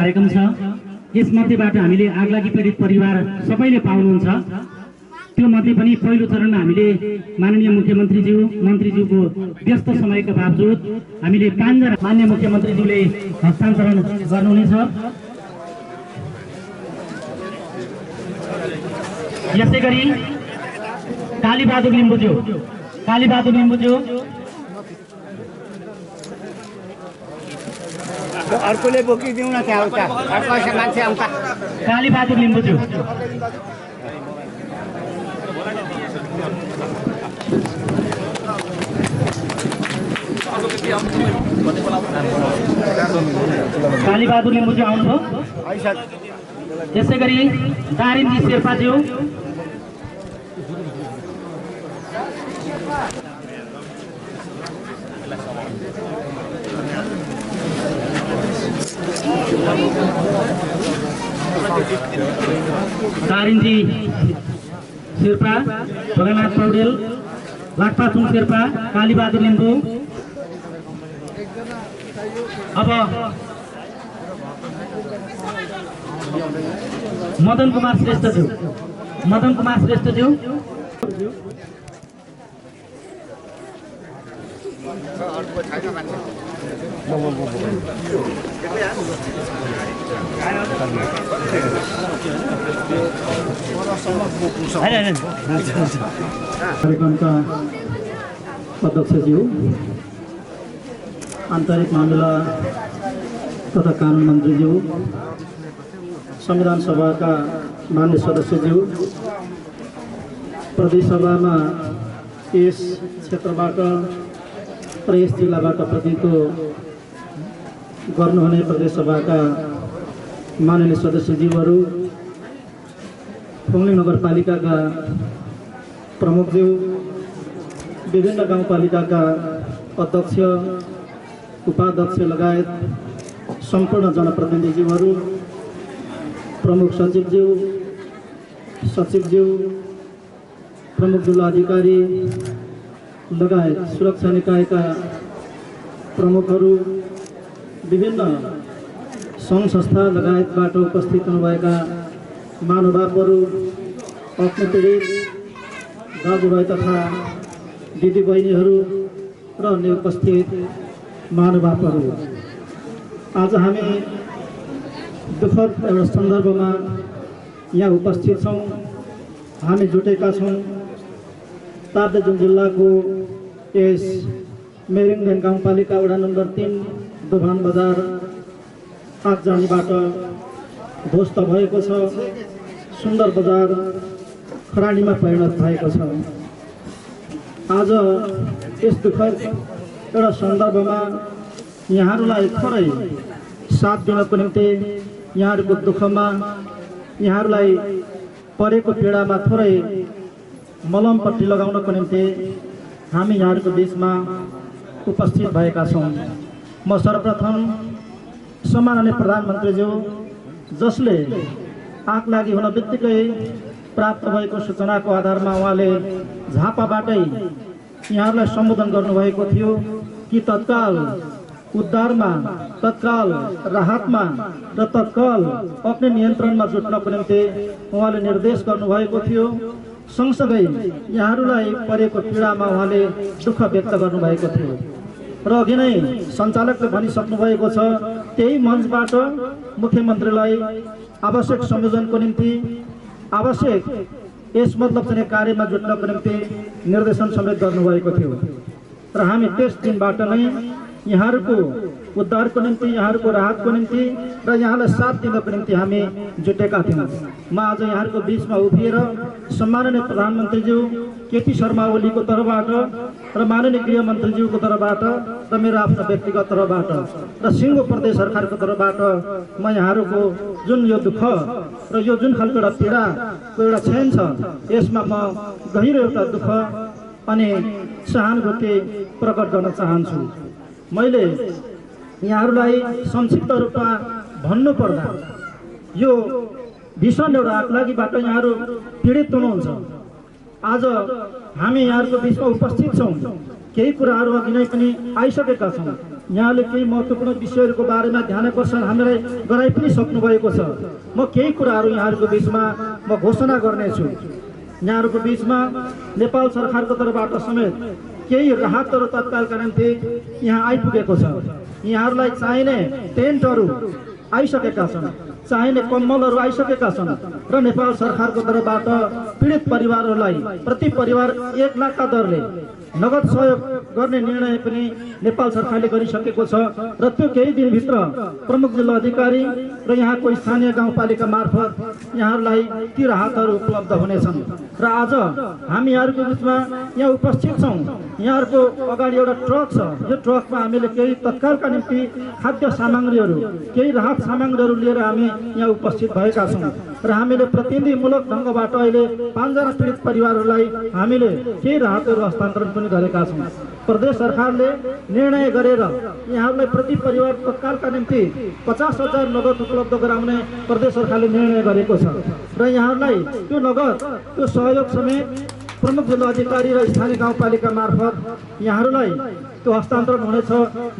कार्यक्रम छ। यसमध्येबाट हामीले आगलागी पीडित परिवार सबैले पाउनुहुन्छ। त्यो मध्ये पनि पहिलो चरणमा हामीले माननीय मुख्यमन्त्रीज्यू मन्त्रीज्यूको व्यस्त समयका बावजुद हामीले 5 जना माननीय मुख्यमन्त्रीज्यूले हस्तान्तरण गर्नुहुनेछ। यसै गरी कालीबहादुर लिम्बुज्यू अर्कोले बोकिदिउँ न त्यहाँ उता अर्को मान्छे आउँछ। कालीबहादुर लिम्बुज्यू आउनुभयो। यसै गरी दारिमजी शेर्पाज्यू दारिमजी शेर्पा भगनाथ पौडेल लाक्पाचुङ शेर्पा कालीबहादुर लिम्बू। अब मदन कुमार श्रेष्ठज्यू कार्यक्रमका अध्यक्षज्यू, आन्तरिक मामिला तथा कानुन मन्त्रीज्यू, संविधान सभाका मान्य सदस्यज्यू, प्रदेश सभामा यस क्षेत्रबाट र यस जिल्लाबाट प्रतिनिधित्व गर्नुहुने प्रदेश सभाका माननीय सदस्यज्यूहरू, फुङलिङ नगरपालिकाका प्रमुखज्यू, विभिन्न गाउँपालिकाका अध्यक्ष उपाध्यक्ष लगायत सम्पूर्ण जनप्रतिनिधिज्यूहरू, प्रमुख सचिवज्यू, प्रमुख जिल्ला अधिकारी लगायत सुरक्षा निकायका प्रमुखहरू, विभिन्न सङ्घ संस्था लगायतबाट उपस्थित हुनुभएका महानुभावहरू, पीडित दाजुभाइ तथा दिदीबहिनीहरू र अन्य उपस्थित महानुभावहरू, आज हामी दुःखद एउटा सन्दर्भमा यहाँ उपस्थित छौँ। हामी जुटेका छौँ ताप्लेजुङ जिल्लाको यस मेरिङदेन गाउँपालिका वडा नम्बर 3 दोभान बजार आगजानीबाट ध्वस्त भएको छ। सुन्दर बजार खरानीमा परिणत भएको छ। आज यस दुःखद एउटा सन्दर्भमा यहाँहरूलाई थोरै साथ दिनको निम्ति, यहाँहरूको दुःखमा, यहाँहरूलाई परेको पीडामा थोरै मलमपट्टि लगाउनको निम्ति हामी यहाँहरूको बिचमा उपस्थित भएका छौँ। म सर्वप्रथम सम्माननीय प्रधानमन्त्रीज्यू, जसले आगलागी हुन बित्तिकै प्राप्त भएको सूचनाको आधारमा उहाँले झापाबाटै यहाँहरूलाई सम्बोधन गर्नुभएको थियो कि तत्काल उद्धारमा, तत्काल राहतमा र तत्काल अग्नि नियन्त्रणमा जुट्नको निम्ति उहाँले निर्देश गर्नुभएको थियो। सँगसँगै यहाँहरूलाई परेको पीडामा उहाँले दुःख व्यक्त गर्नुभएको थियो र अघि नै सञ्चालकले भनिसक्नु भएको छ। त्यही मञ्चबाट मुख्यमन्त्रीलाई आवश्यक संयोजनको निम्ति, आवश्यक यस मतलब चाहिँ कार्यमा जुट्नको निम्ति निर्देशन समेत गर्नुभएको थियो र हामी त्यस दिनबाट नै यहाँहरूको उद्धारको निम्ति, यहाँहरूको राहतको निम्ति र यहाँलाई साथ दिनको निम्ति हामी जुटेका थियौँ। म आज यहाँहरूको बिचमा उभिएर सम्माननीय प्रधानमन्त्रीज्यू केपी शर्मा ओलीको तर्फबाट र माननीय गृहमन्त्रीज्यूको तर्फबाट र मेरो आफ्नो व्यक्तिगत तर्फबाट र सिङ्गो प्रदेश सरकारको तर्फबाट म यहाँहरूको जुन यो दुःख र यो जुन खालको एउटा पीडाको एउटा क्षण छ, यसमा म गहिरो एउटा दुःख अनि सहानुभूति प्रकट गर्न चाहन्छु। मैले यहाँहरूलाई संक्षिप्त रूपमा भन्नुपर्दा यो भीषण एउटा आगलागीबाट यहाँहरू पीडित हुनुहुन्छ। आज हामी यहाँहरूको बिचमा उपस्थित छौँ। केही कुराहरू अघि नै पनि आइसकेका छौँ। यहाँले केही महत्त्वपूर्ण विषयहरूको बारेमा ध्यानकर्षण हामीलाई गराइ पनि सक्नुभएको छ। म केही कुराहरू यहाँहरूको बिचमा म घोषणा गर्नेछु। यहाँहरूको बिचमा नेपाल सरकारको तर्फबाट समेत केही राहतहरू तत्कालका निम्ति यहाँ आइपुगेको छ। यहाँहरूलाई चाहिने टेन्टहरू आइसकेका छन्, चाहिने कम्मलहरू आइसकेका छन् र नेपाल सरकारको तर्फबाट पीडित परिवारहरूलाई प्रति परिवार 1 लाखका दरले नगद सहयोग गर्ने निर्णय पनि नेपाल सरकारले गरिसकेको छ र त्यो केही दिनभित्र प्रमुख जिल्ला अधिकारी र यहाँको स्थानीय गाउँपालिका मार्फत यहाँहरूलाई ती राहतहरू उपलब्ध हुनेछन्। र आज हामी यहाँहरूको बिचमा यहाँ उपस्थित छौँ। यहाँहरूको अगाडि एउटा ट्रक छ। यो ट्रकमा हामीले केही तत्कालका निम्ति खाद्य सामग्रीहरू, केही राहत सामग्रीहरू लिएर हामी यहाँ उपस्थित भएका छौँ र हामीले प्रतिनिधिमूलक ढङ्गबाट अहिले 5 जना पीडित परिवारहरूलाई हामीले केही राहतहरू हस्तान्तरण पनि गरेका छौँ। प्रदेश सरकारले निर्णय गरेर यहाँहरूलाई प्रति परिवार तत्कालका निम्ति 50,000 नगद उपलब्ध गराउने प्रदेश सरकारले निर्णय गरेको छ र यहाँहरूलाई त्यो नगद, त्यो सहयोग समेत प्रमुख जिल्ला अधिकारी र स्थानीय गाउँपालिका मार्फत यहाँहरूलाई त्यो हस्तान्तरण हुनेछ।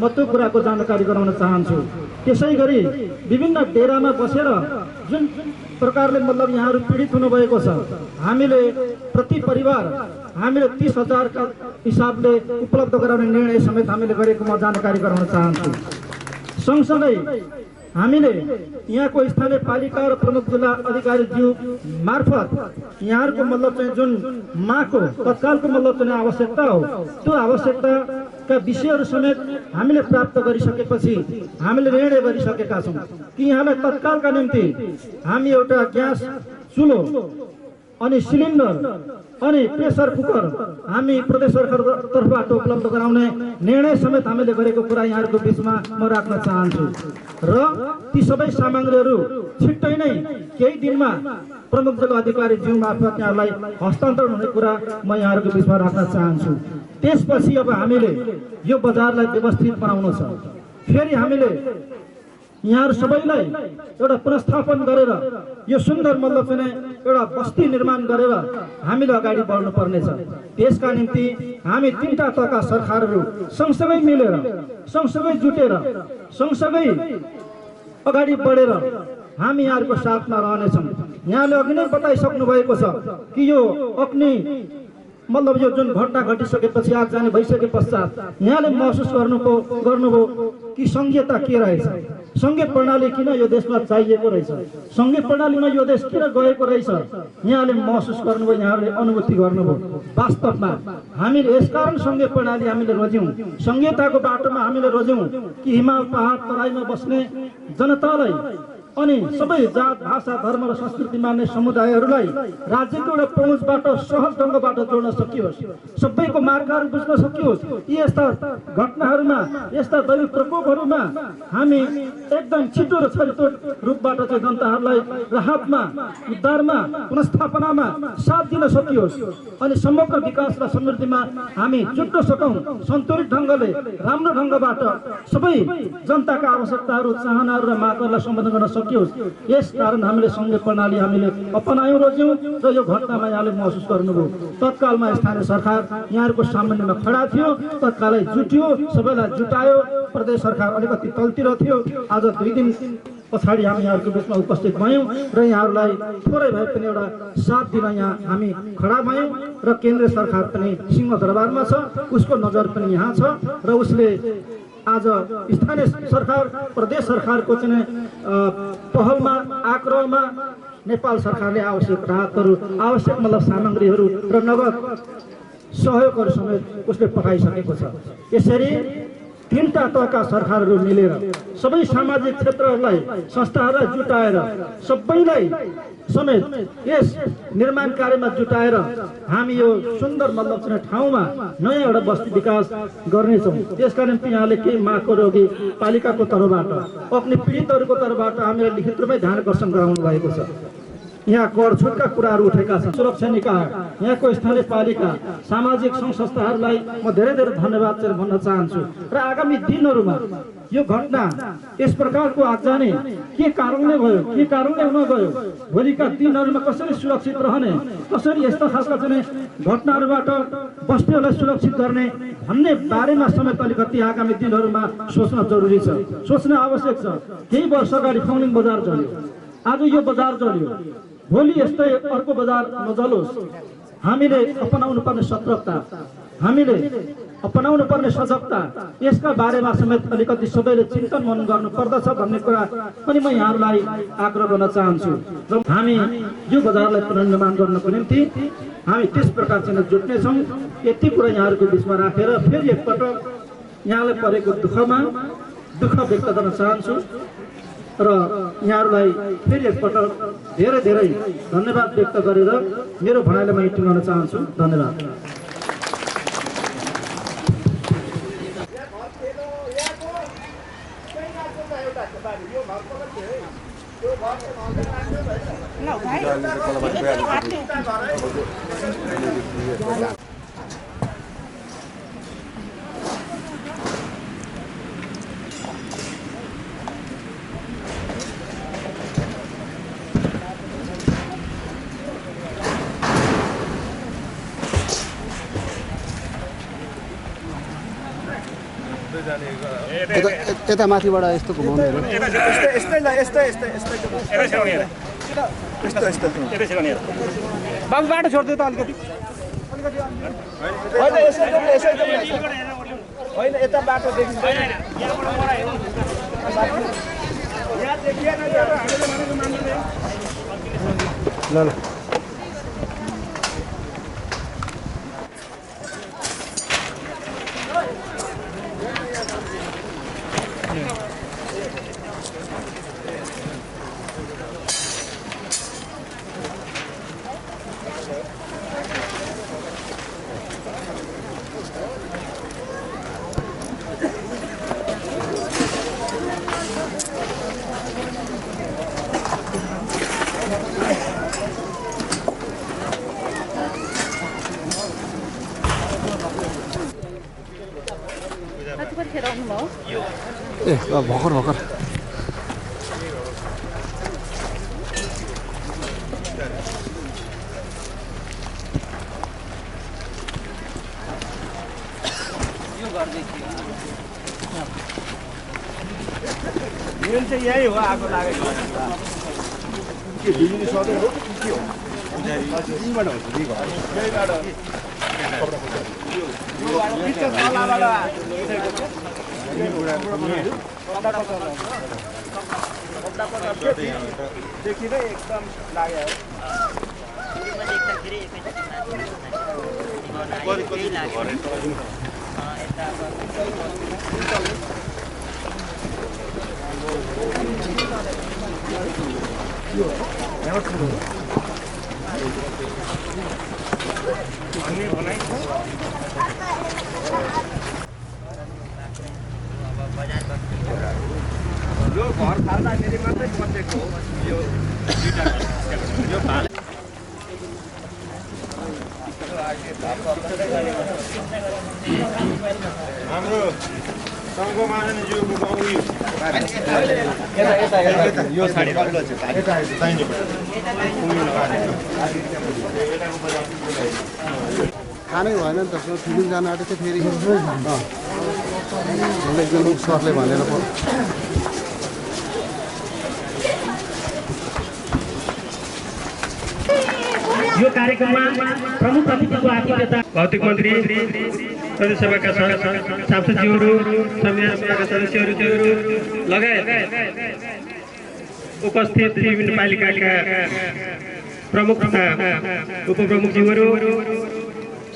म त्यो कुराको जानकारी गराउन चाहन्छु। त्यसै गरी विभिन्न डेरामा बसेर जुन प्रकारले मतलब यहाँहरू पीडित हुनुभएको छ, हामीले प्रति परिवार हामीले 30,000 का हिसाबले उपलब्ध गराउने निर्णय समेत हामीले गरेको म जानकारी गराउन चाहन्छु। सँगसँगै हामीले यहाँको स्थानीय पालिका र प्रमुख जिल्ला अधिकारीज्यू मार्फत यहाँहरूको मतलब चाहिँ जुन मागको तत्कालको मतलब चाहिँ आवश्यकता हो, त्यो आवश्यकताका विषयहरू समेत हामीले प्राप्त गरिसकेपछि हामीले निर्णय गरिसकेका छौँ कि यहाँलाई तत्कालका निम्ति हामी एउटा ग्यास चुलो अनि सिलिन्डर अनि प्रेसर कुकर हामी प्रदेश सरकार तर्फबाट उपलब्ध गराउने निर्णय समेत हामीले गरेको कुरा यहाँहरूको बिचमा म राख्न चाहन्छु र ती सबै सामग्रीहरू छिट्टै नै केही दिनमा प्रमुख जिल्ला अधिकारी ज्यू मार्फत यहाँलाई हस्तान्तरण हुने कुरा म यहाँहरूको बिचमा राख्न चाहन्छु। त्यसपछि अब हामीले यो बजारलाई व्यवस्थित बनाउनु छ। फेरि हामीले यहाँहरू सबैलाई एउटा पुनर्स्थापन गरेर यो सुन्दर मतलब चाहिँ एउटा बस्ती निर्माण गरेर हामीले अगाडि बढ्नु पर्नेछ। त्यसका निम्ति हामी 3टा तहका सरकारहरू सँगसँगै मिलेर, सँगसँगै जुटेर, सँगसँगै अगाडि बढेर हामी यहाँहरूको साथमा रहनेछौँ। यहाँले अघि नै बताइसक्नु भएको छ कि यो अग्नि मतलब यो जुन घटना घटिसकेपछि आगजनी भइसके पश्चात यहाँले महसुस गर्नुभयो कि संघीयता के रहेछ, संघीय प्रणाली किन यो देशमा चाहिएको रहेछ, संघीय प्रणालीमा यो देश किन गएको रहेछ, यहाँले महसुस गर्नुभयो, यहाँले अनुभूति गर्नुभयो। वास्तवमा हामीले यसकारण संघीय प्रणाली हामीले रोज्यौँ, संघीयताको बाटोमा हामीले रोज्यौँ कि हिमाल पहाड तराईमा बस्ने जनतालाई अनि सबै जात भाषा धर्म र संस्कृति मान्ने समुदायहरूलाई राज्यको एउटा पहुँचबाट सहज ढङ्गबाट जोड्न सकियोस्, सबैको मार्गहरू बुझ्न सकियोस्। यस्ता घटनाहरूमा, यस्ता दैविक प्रकोपहरूमा हामी एकदम छिटो र छरितो रूपबाट चाहिँ जनताहरूलाई राहतमा, उद्धारमा, पुनर्स्थापनामा साथ दिन सकियोस् अनि समग्र विकास र समृद्धिमा हामी जुट्न सकौँ। सन्तुलित ढङ्गले राम्रो ढङ्गबाट सबै जनताका आवश्यकताहरू, चाहनाहरू र मागहरूलाई सम्बोधन गर्न सकियोस्। यस कारण हामीले संघीय प्रणाली हामीले अपनायौँ, रोज्यौँ र यो घटनामा यहाँले महसुस गर्नुभयो। तत्कालमा स्थानीय सरकार यहाँहरूको सामान्यमा खडा थियो, तत्कालै जुट्यो, सबैलाई जुटायो। प्रदेश सरकार अलिकति तलतिर थियो। आज 2 दिन पछाडि हामी यहाँहरूको बिचमा उपस्थित भयौँ र यहाँहरूलाई थोरै भए पनि एउटा साथ दिन यहाँ हामी खडा भयौँ र केन्द्रीय सरकार पनि सिंहदरबारमा छ, उसको नजर पनि यहाँ छ र उसले आज स्थानीय सरकार, प्रदेश सरकारको चाहिँ पहलमा, आग्रहमा नेपाल सरकारले आवश्यक राहतहरू, आवश्यक मतलब सामग्रीहरू र नगद सहयोगहरू समेत उसले पठाइसकेको छ। यसरी 3टा तहका सरकारहरू मिलेर सबै सामाजिक क्षेत्रहरूलाई, संस्थाहरूलाई जुटाएर सबैलाई समेत यस निर्माण कार्यमा जुटाएर हामी यो सुन्दर मतलब चाहिँ ठाउँमा नयाँ एउटा बस्ती विकास गर्नेछौँ। त्यसका निम्ति यहाँले केही मागहरू अघि पालिकाको तर्फबाट, अग्नि पीडितहरूको तर्फबाट हामीले लिखित रूपमै ध्यान आकर्षण गराउनु भएको छ। यहाँ कर छुटका कुराहरू उठेका छन्। सुरक्षा निकाय, यहाँको स्थानीय पालिका, सामाजिक सङ्घ संस्थाहरूलाई म धेरै धेरै धन्यवाद चाहिँ भन्न चाहन्छु। र आगामी दिनहरूमा यो घटना यस प्रकारको आगजनी के कारणले भयो, के कारणले हुन गयो, भोलिका दिनहरूमा कसरी सुरक्षित रहने, कसरी यस्ता खालका चाहिँ घटनाहरूबाट बस्तीहरूलाई सुरक्षित गर्ने भन्ने बारेमा समेत अलिकति आगामी दिनहरूमा सोच्न जरुरी छ, सोच्न आवश्यक छ। केही वर्ष अगाडि फङलिङ बजार चल्यो, आज यो बजार चल्यो, भोलि यस्तै अर्को बजार नचलोस्। हामीले अपनाउनु पर्ने सतर्कता, हामीले अपनाउनु पर्ने सजगता, यसका बारेमा समेत अलिकति सबैले चिन्तन मनन गर्नु पर्दछ भन्ने कुरा पनि म यहाँहरूलाई आग्रह गर्न चाहन्छु। र हामी यो बजारलाई पुनर्निर्माण गर्नको निम्ति हामी त्यस प्रकार चाहिँ जुट्नेछौँ। यति कुरा यहाँहरूको बिचमा राखेर फेरि एकपटक यहाँलाई परेको दुःख व्यक्त गर्न चाहन्छु र यहाँहरूलाई फेरि एकपटक धेरै धेरै धन्यवाद व्यक्त गरेर मेरो भनाइलाई म टुङ्गाउन चाहन्छु। धन्यवाद। यता माथिबाट यस्तो घुमाउने हो। बाबु बाटो छोड्दै त अलिकति होइन, यता बाटो देखिन्छ। ल ल ए भर्खर भर्खर मेन चाहिँ यही हो। आगो लागेको के बिजुली सधैँ हो के हो? यहीँबाट हुन्छ नि घर, यहीँबाट देखिँदै एकदम लाग्यो। यो घर खाल्दाखेरि मात्रै बचेको हो। यो हाम्रो सङ्घको महारानीज्यूको गाउँ यो साडी खानै भएन नि त। फिल्म जान आँटेको थियो फेरि एकजना सरले भनेर पो यो कार्यक्रममा प्रमुख अतिथिको आतिथ्यता भौतिक मन्त्री, प्रदेश सभाका सांसदज्यूहरू, संविधान सभाका सदस्यहरू लगायत उपस्थित विभिन्न पालिकाका प्रमुख तथा उपप्रमुखज्यूहरू,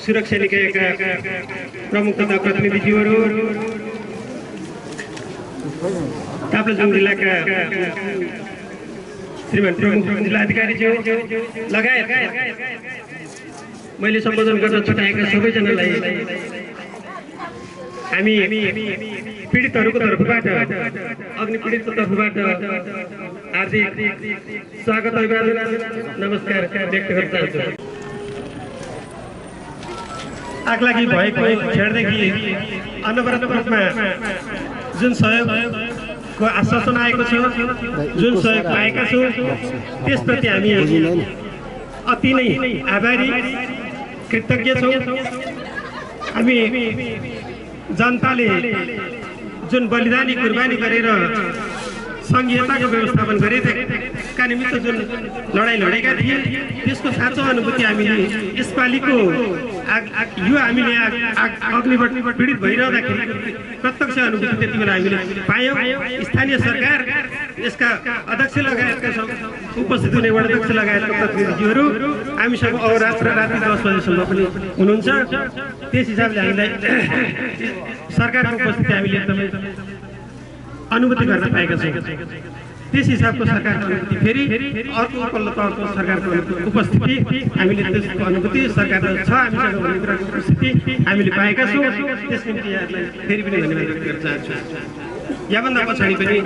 सुरक्षा निकायका प्रमुख तथा प्रतिनिधिज्यूहरू, ताप्लेजुङ जिल्लाका श्रीमान प्रमुख जिल्लाधिकारीज्यू लगायत मैले सम्बोधन गर्न छुटाएका सबैजनालाई हामी पीडितहरूको तर्फबाट अग्नि पीडितको तर्फबाट हार्दिक स्वागत अभिवादन नमस्कार व्यक्त गर्न चाहन्छु। आगलागी भएको क्षणदेखि अनवरत रूपमा जुन सहयोगको आश्वासन आएको छ, जुन सहयोग पाएका छौँ, त्यसप्रति हामी अति नै आभारी कृतज्ञ छौँ। हामी जनताले जुन बलिदानी कुर्बानी गरेर संघीयताको व्यवस्थापन गरेका निमित्त जुन लडाइँ लडेका थिए, त्यसको साँचो अनुभूति हामीले यसपालिको यो हामीले अग्निबाट पीडित भइरहँदाखेरि प्रत्यक्ष अनुभूति त्यति बेला हामीले पायौँ। स्थानीय सरकार, यसका अध्यक्ष लगायतका उपस्थित हुने वडाध्यक्ष लगायतका प्रतिनिधिहरू हामीसँग अहोरात्र राति 10 बजेसम्म पनि हुनुहुन्छ। त्यस हिसाबले हामीलाई सरकारको उपस्थिति हामीले एकदमै अनुभूति गर्न पाएका छौँ। त्यस हिसाबको सरकारको अनुभूति फेरि अर्को उपल्लो तहको सरकारको उपस्थिति हामीले त्यसको अनुभूति सरकारको छ हामीसँग भन्ने कुराको उपस्थिति हामीले पाएका छौँ। त्यस निम्ति यहाँलाई फेरि पनि धन्यवाद व्यक्त गर्न चाहन्छु। याभन्दा पछाडि पनि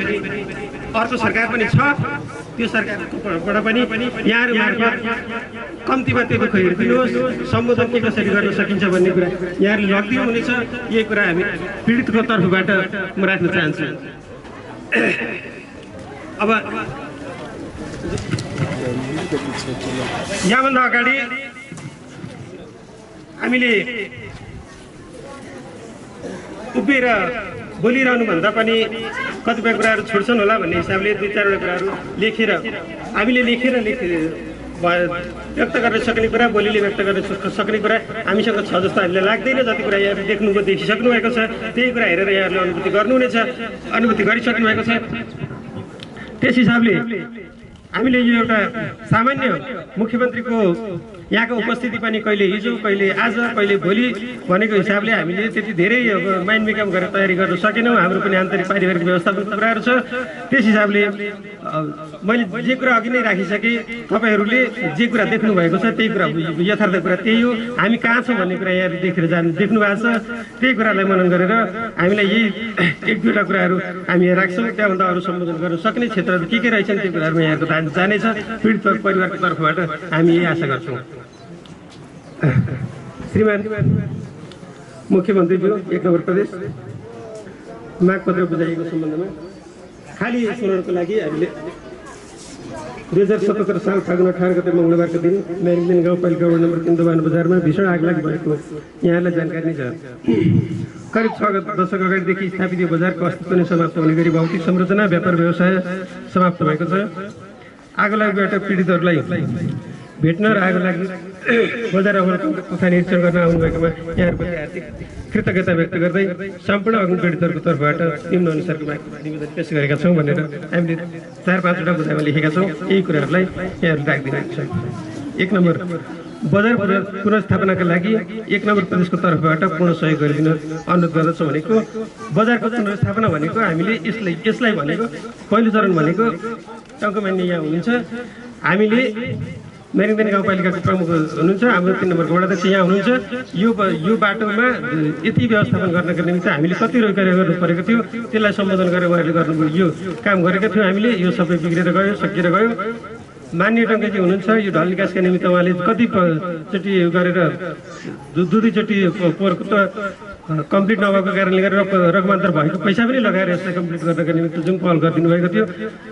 अर्को सरकार पनि छ, त्यो सरकारबाट पनि यहाँहरू मार्फत कम्तीमा त्यो दुःख हेरिदिनुहोस्, सम्बोधन के कसरी गर्न सकिन्छ भन्ने कुरा यहाँहरूले लगिदिनु हुनेछ। यही कुरा हामी पीडितको तर्फबाट म राख्न चाहन्छु। अब यहाँभन्दा अगाडि हामीले उभिएर बोलिरहनुभन्दा पनि कतिपय कुराहरू छुट्छन् होला भन्ने हिसाबले 2-4 कुराहरू लेखेर हामीले व्यक्त गर्न सक्ने कुरा, बोलीले व्यक्त गर्न सक्ने कुरा हामीसँग छ जस्तो हामीलाई लाग्दैन। जति कुरा यहाँहरू देख्नुभयो, देखिसक्नु भएको छ, त्यही कुरा हेरेर यहाँहरूले अनुभूति गर्नुहुनेछ, अनुभूति गरिसक्नु भएको छ। त्यस हिसाबले हामीले यो एउटा सामान्य मुख्यमन्त्रीको यहाँको उपस्थिति पनि कहिले हिजो, कहिले आज, कहिले भोलि भनेको हिसाबले हामीले त्यति धेरै माइन्ड मेकअप गरेर तयारी गर्न सकेनौँ। हाम्रो पनि आन्तरिक पारिवारिक व्यवस्थापनको कुराहरू छ। त्यस हिसाबले मैले जे कुरा अघि नै राखिसकेँ, तपाईँहरूले जे कुरा देख्नु भएको छ त्यही कुरा यथार्थ कुरा त्यही हो। हामी कहाँ छौँ भन्ने कुरा यहाँले देख्नु भएको छ। त्यही कुरालाई मनन गरेर हामीलाई यही 1-2 कुराहरू हामी यहाँ राख्छौँ। त्यहाँभन्दा अरू सम्बोधन गर्न सक्ने क्षेत्रहरू के रहेछन् त्यो कुराहरूमा यहाँको जानेछ। पीडित परिवारको तर्फबाट हामी यही आशा गर्छौँ। श्रीमान मुख्यमन्त्रीज्यू, 1 नम्बर प्रदेश मागपत्र बुझाइएको सम्बन्धमा खाली सुनाउनको लागि हामीले 2077 साल फागुन 18 गते मङ्गलबारको दिन म्यारिङदेन गाउँपालिका वडा नम्बर 3 दोभान बजारमा भीषण आगलागी भएको यहाँलाई जानकारी नै छ। करिब 6 दशक अगाडिदेखि स्थापित यो बजारको अस्तित्व नै समाप्त हुने गरी भौतिक संरचना, व्यापार व्यवसाय समाप्त भएको छ। आगोलागीबाट पीडितहरूलाई भेट्न र आगोलागी बजार अवस्थाको तथा निरीक्षण गर्न आउनुभएकोमा यहाँहरूप्रति हार्दिक कृतज्ञता व्यक्त गर्दै सम्पूर्ण अग्नि पीडितहरूको तर्फबाट निम्न अनुसारको निवेदन पेश गरेका छौँ भनेर हामीले 4-5 बुझाइमा लेखेका छौँ। यही कुराहरूलाई यहाँहरू राखिदिनुहुन्छ। 1 नम्बर बजार पुनर्स्थापनाका लागि 1 नम्बर प्रदेशको तर्फबाट पूर्ण सहयोग गरिदिन अनुरोध गर्दछौँ। भनेको बजारको पुनर्स्थापना भनेको हामीले यसलाई भनेको पहिलो चरण भनेको टङ्कमान्य यहाँ हुनुहुन्छ, हामीले म्यारिङदेन गाउँपालिकाको प्रमुख हुनुहुन्छ, हाम्रो 3 नम्बरको वडाध्यक्ष यहाँ हुनुहुन्छ। यो बाटोमा यति व्यवस्थापन गर्नका निमित्त हामीले कति रोकाइ गर्नु परेको थियो, त्यसलाई सम्बोधन गरेर उहाँहरूले गर्नुभयो। यो काम गरेका थियौँ हामीले, यो सबै बिग्रेर गयो, सकिएर गयो। मान्य टङ्केजी हुनुहुन्छ, यो ढल निकासका निमित्त उहाँले कतिचोटि गरेर 2-2चोटि पोहोरको त कम्प्लिट नभएको कारणले गर्दा रकमान्तर भएको पैसा पनि लगाएर यसलाई कम्प्लिट गर्नका निमित्त जुन पहल गरिदिनु भएको थियो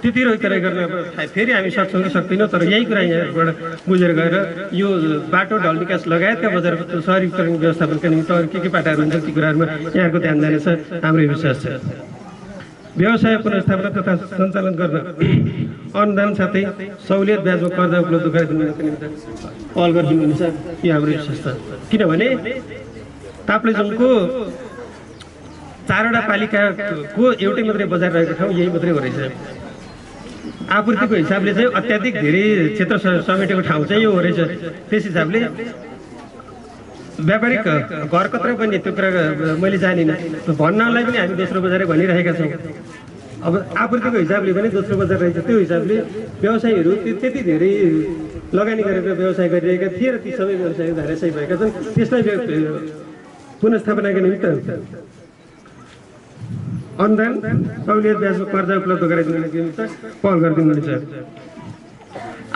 त्यति रोइतराई गर्न अब फेरि हामी सक्छौँ कि सक्दैनौँ। तर यही कुरा यहाँबाट बुझेर गएर यो बाटो ढल निकास लगायतका बजारको सहरीकरण व्यवस्थापनका निमित्त अरू के पाटाहरू हुन्छ ती कुराहरूमा यहाँको ध्यान जानेछ हाम्रो विश्वास छ। व्यवसाय पुनर्स्थापना तथा सञ्चालन गर्न अनुदान साथै सहुलियत ब्याजमा कर्जा उपलब्ध गराइदिनुको निमित्त पहल गरिदिनुहुन्छ यो हाम्रो विश्वास छ। किनभने ताप्लेजुङको 4वटा पालिकाको एउटै मात्रै बजार रहेको ठाउँ यही मात्रै हो रहेछ। आपूर्तिको हिसाबले चाहिँ अत्याधिक धेरै क्षेत्र समेटेको ठाउँ चाहिँ यो हो रहेछ। त्यस हिसाबले व्यापारिक घर कत्र बन्ने त्यो कुरा मैले जानिनँ, भन्नलाई पनि हामी दोस्रो बजारै भनिरहेका छौँ। अब आपूर्तिको हिसाबले पनि दोस्रो बजार रहेछ। त्यो हिसाबले व्यवसायीहरू त्यति धेरै लगानी गरेर व्यवसाय गरिरहेका थिए र ती सबै व्यवसायहरू धाराशायी भएका छन्। त्यसलाई पुनर्स्थापनाका निमित्त अनुदान सहुलियत ब्याजमा कर्जा उपलब्ध गराइदिनु निमित्त पहल गरिदिनु हुनेछ।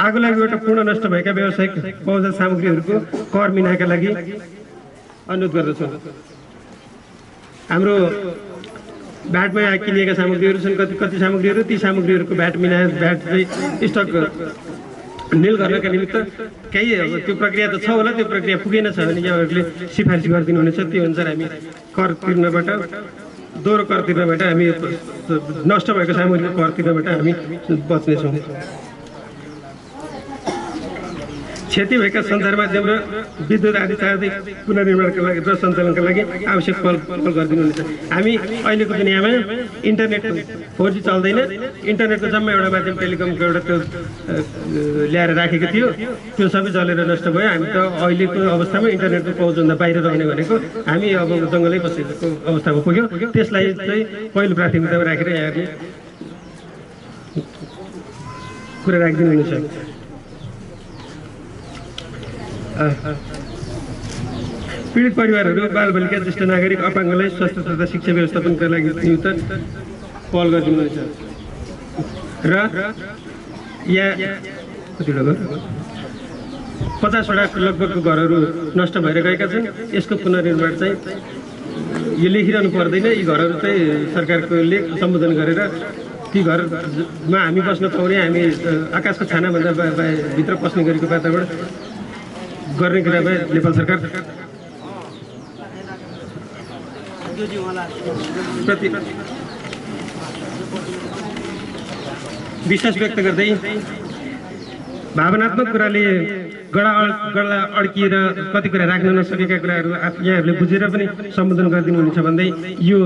आगो लागीबाट पूर्ण नष्ट भएका व्यावसायिक बहुजात सामग्रीहरूको कर मिनाका लागि अनुरोध गर्दछु। हाम्रो भ्याटमा किनिएका सामग्रीहरू छन्, कति सामग्रीहरू, ती सामग्रीहरूको भ्याट चाहिँ स्टक निल गर्नका निमित्त केही त्यो प्रक्रिया त छ होला, त्यो प्रक्रिया पुगेन छ भने यहाँहरूले सिफारिस गरिदिनु हुनेछ। त्यो अनुसार हामी कर तिर्नबाट, दोहोरो कर तिर्नबाट, हामी नष्ट भएको सामग्रीको कर तिर्नबाट हामी बच्नेछौँ। क्षति भएका सञ्चार माध्यम र विद्युत आदि चाँदै पुनर्निर्माणका लागि र सञ्चालनका लागि आवश्यक पहल गरिदिनु हुनेछ। हामी अहिलेको दुनियाँमा इन्टरनेट 4G चल्दैन, इन्टरनेटको जम्मा एउटा माध्यम टेलिकमको एउटा त्यो ल्याएर राखेको थियो, त्यो सबै जलेर नष्ट भयो। हामी त अहिलेको अवस्थामा इन्टरनेटको पहुँचभन्दा बाहिर रहने भनेको हामी अब जङ्गलै बसेको अवस्थामा पुग्यो। त्यसलाई चाहिँ पहिलो प्राथमिकतामा राखेर यहाँहरूले कुरा राखिदिनु हुनेछ। पीडित परिवारहरू, बालबालिका, ज्येष्ठ नागरिक, अपाङ्गलाई स्वास्थ्य तथा शिक्षा व्यवस्थापनका लागि नियुक्त पहल गरिदिनुहुनेछ। र यहाँ कतिवटा घर 50वटा लगभगको घरहरू नष्ट भएर गएका छन्। यसको पुनर्निर्माण चाहिँ यो लेखिरहनु पर्दैन, यी घरहरू चाहिँ सरकारले सम्बोधन गरेर ती घरमा हामी बस्न पाउने, हामी आकाशको छानाभन्दा भित्र पस्ने गरेको वातावरण गर्ने कुरामा नेपाल सरकार प्रति विश्वास व्यक्त गर्दै भावनात्मक कुराले गडा अड्किएर कति कुरा राख्न नसकेका कुराहरू यहाँहरूले बुझेर पनि सम्बोधन गरिदिनु हुनेछ भन्दै यो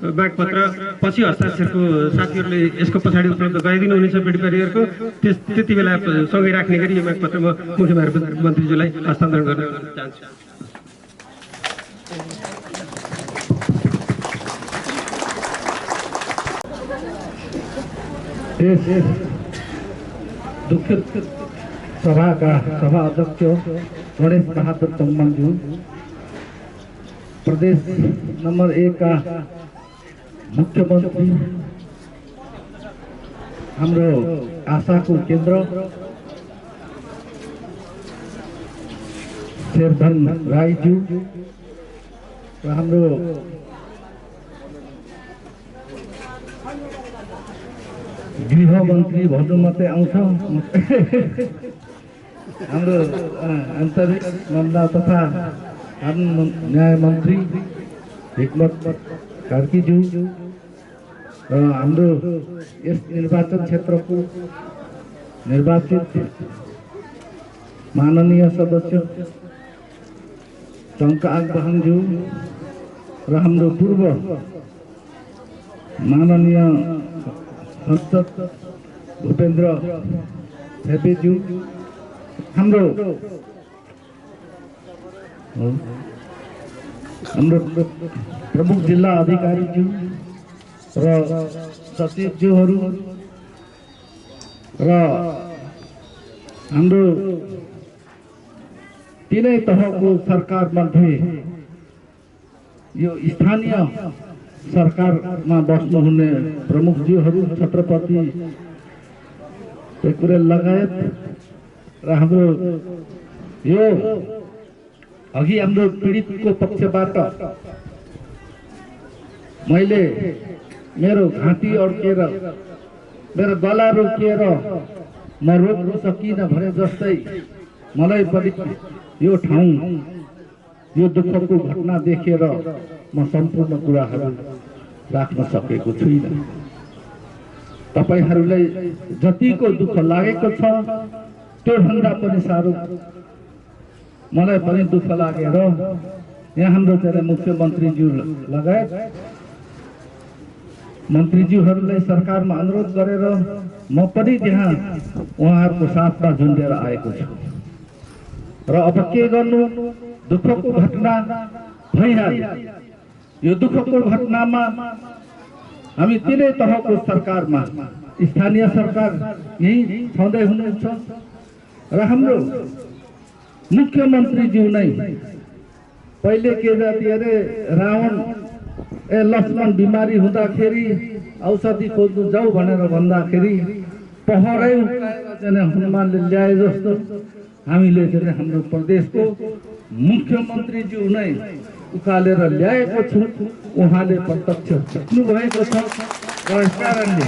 मागपत्र पछि हस्ताक्षरको साथीहरूले यसको पछाडि उपलब्ध गराइदिनु हुनेछ पीडित परिवारको। त्यति बेला सँगै राख्ने गरी यो मागपत्र म मुख्यमन्त्रीज्यूलाई हस्तान्तरण गर्न चाहन्छु। दुखित सभाका सभा अध्यक्ष गणेश बहादुर चम्मनज्यू, प्रदेश नंबर 1 का मुख्यमंत्री, हाम्रो आशाको केन्द्र शेरधन राईज्यू र हाम्रो गृहमन्त्री भन्नु मात्रै आउँछ, हाम्रो आन्तरिक मामला तथा कानुन न्याय मन्त्री हिक्मत कार्कीज्यू र हाम्रो यस निर्वाचन क्षेत्रको निर्वाचित माननीय सदस्य टङ्कआग बहाङज्यू र हाम्रो पूर्व माननीय संसद भूपेन्द्र छेपेज्यू, हाम्रो प्रमुख जिल्ला अधिकारीज्यू र सचिवज्यूहरू र हाम्रो तीनै तहको सरकार मध्ये यो स्थानीय सरकारमा बस्नुहुने प्रमुखज्यूहरू, छत्रपति पेकुरेल लगायत र हाम्रो यो अघि हाम्रो पीडितको पक्षबाट मैले मेरो घाँटी अड्केर मेरो गला रोकिएर म रोक्न सकिनँ भने जस्तै मलाई पनि यो ठाउँ यो दुःखको घटना देखेर म सम्पूर्ण कुराहरू राख्न सकेको छुइनँ। तपाईहरूलाई जतिको दुःख लागेको छ त्यो भन्दा पनि साह्रो मलाई पनि दुःख लागेर यहाँ हाम्रो चाहिँ मुख्यमन्त्रीज्यू लगायत मन्त्रीज्यूहरूलाई सरकारमा अनुरोध गरेर म पनि त्यहाँ उहाँहरूको साथमा झुन्डेर आएको छु र अब के गर्नु, दुःखको घटना भइहाल्यो। यो दुःखको घटनामा हामी तीनै तहको सरकारमा स्थानीय सरकार यही छँदै हुनुहुन्छ र हाम्रो मुख्यमन्त्रीज्यू नै पहिले के जाति अरे रावण लक्ष्मण बिमारी हुँदाखेरि औषधि खोज्नु जाऊ भनेर भन्दाखेरि पहरै उकाएर चाहिँ हनुमानले ल्याए जस्तो हामीले चाहिँ हाम्रो प्रदेशको मुख्यमन्त्रीज्यू नै उकालेर ल्याएको छु। उहाँले प्रत्यक्ष देख्नु भएको छ र यस कारणले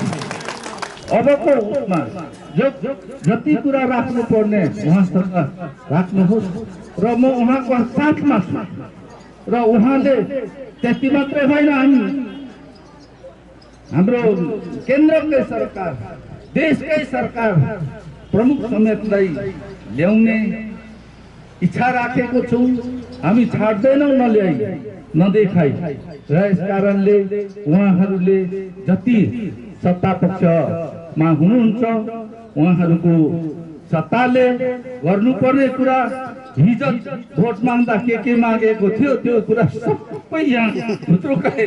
अबको उसमा जति कुरा राख्नु पर्ने उहाँसँग राख्नुहोस् र म उहाँको साथमा छु र उहाँले त्यति मात्रै होइन, हाम्रो केन्द्रकै सरकार देशकै सरकार प्रमुख समेतलाई ल्याउने इच्छा राखेको छौँ। हामी छाड्दैनौँ नल्याई नदेखाई र यस कारणले उहाँहरूले जति सत्ता पक्षमा हुनुहुन्छ उहाँहरूको सत्ताले गर्नुपर्ने कुरा हिजो भोट माग्दा के मागेको थियो त्यो कुरा सबै यहाँ भित्रकै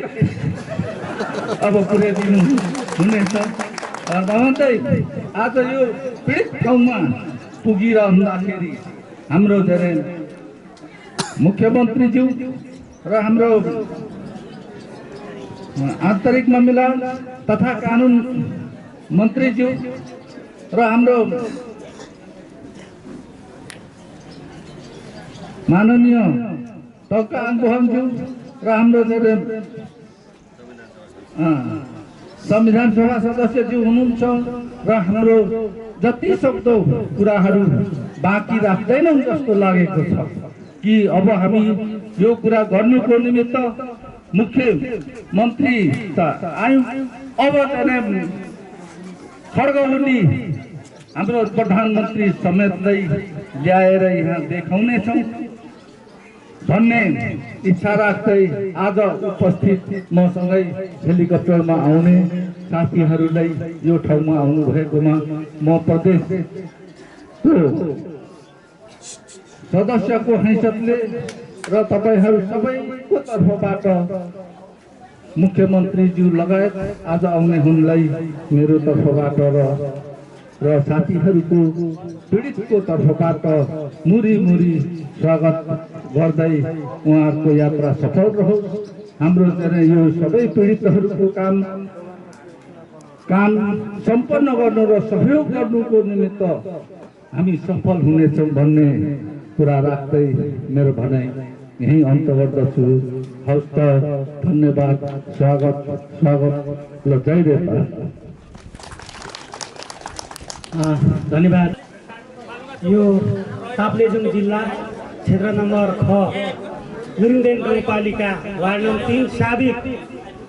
अब पुर्याइदिनु हुनेछ भन्दै आज यो पीडित ठाउँमा पुगिरहँदाखेरि हाम्रो धेरै मुख्यमन्त्रीज्यू र हाम्रो आन्तरिक मामिला तथा कानुन मन्त्रीज्यू र हाम्रो माननीय टक्का आङबुहाङज्यू र हाम्रो संविधान सभा सदस्यज्यू हुनुहुन्छ र हाम्रो जति सक्दो कुराहरू बाँकी राख्दैनौँ जस्तो लागेको छ कि अब हामी यो कुरा गर्नुको निमित्त मुख्यमन्त्री त आयौँ, अब खड्गौली हाम्रो प्रधानमन्त्री समेतलाई ल्याएर यहाँ देखाउनेछौँ भन्ने इच्छा राख्दै आज उपस्थित मसँगै हेलिकप्टरमा आउने साथीहरूलाई यो ठाउँमा आउनु भएकोमा म प्रदेशको सदस्यको हैसियतले र तपाईहरू सबैको तर्फबाट मुख्यमन्त्रीज्यू लगायत आज आउने हुनलाई मेरो तर्फबाट र साथीहरूको पीडितको तर्फबाट मुरी स्वागत गर्दै उहाँहरूको यात्रा सफल रहोस्। हाम्रो यो सबै पीडितहरूको काम सम्पन्न गर्नु र सहयोग गर्नुको निमित्त हामी सफल हुनेछौँ भन्ने कुरा राख्दै मेरो भनाइ यही अन्त गर्दछु। हवस् त, धन्यवाद, स्वागत ल, जय नेपाल। धन्यवाद। यो ताप्लेजुङ जिल्ला क्षेत्र नम्बर 6 नुरिङदेन गाउँपालिका वार्ड नम्बर 3 साबिक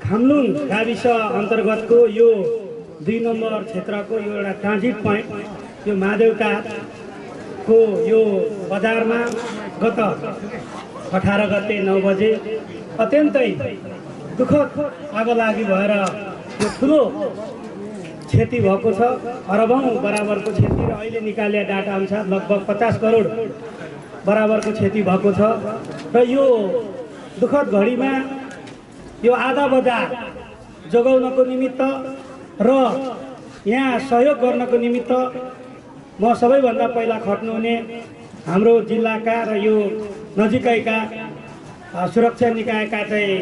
खामलुङ गाविस अन्तर्गतको यो 2 नम्बर क्षेत्रको यो एउटा ट्रान्जिट पोइन्ट यो मादेउटाको यो बजारमा गत 18 गते 9 बजे अत्यन्तै दुःखद आगोलागी भएर यो ठुलो क्षति भएको छ। अरबौँ बराबरको क्षति र अहिले निकालिया डाटा अनुसार लगभग 50 करोड बराबरको क्षति भएको छ र यो दुःखद घडीमा यो आधा बजार जोगाउनको निमित्त र यहाँ सहयोग गर्नको निमित्त म सबैभन्दा पहिला खट्नुहुने हाम्रो जिल्लाका र यो नजिकैका सुरक्षा निकायका चाहिँ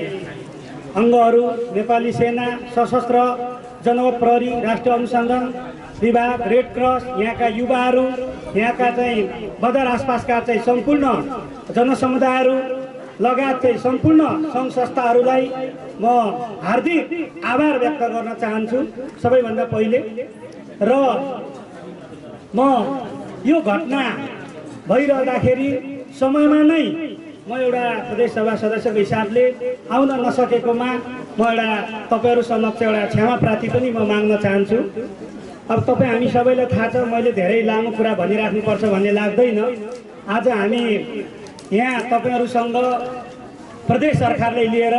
अङ्गहरू, नेपाली सेना, सशस्त्र जनता प्रहरी, राष्ट्रिय अनुसन्धान विभाग, रेड क्रस, यहाँका युवाहरू, यहाँका चाहिँ बजार आसपासका चाहिँ सम्पूर्ण जनसमुदायहरू लगायत चाहिँ सम्पूर्ण सङ्घ संस्थाहरूलाई म हार्दिक आभार व्यक्त गर्न चाहन्छु सबैभन्दा पहिले। र म यो घटना भइरहँदाखेरि समयमा नै म एउटा प्रदेश सभा सदस्यको हिसाबले आउन नसकेकोमा म एउटा तपाईँहरू समक्ष एउटा क्षमा प्रार्थी पनि म माग्न चाहन्छु। अब तपाईँ हामी सबैलाई थाहा छ, मैले धेरै लामो कुरा भनिराख्नुपर्छ भन्ने लाग्दैन। आज हामी यहाँ तपाईँहरूसँग प्रदेश सरकारले लिएर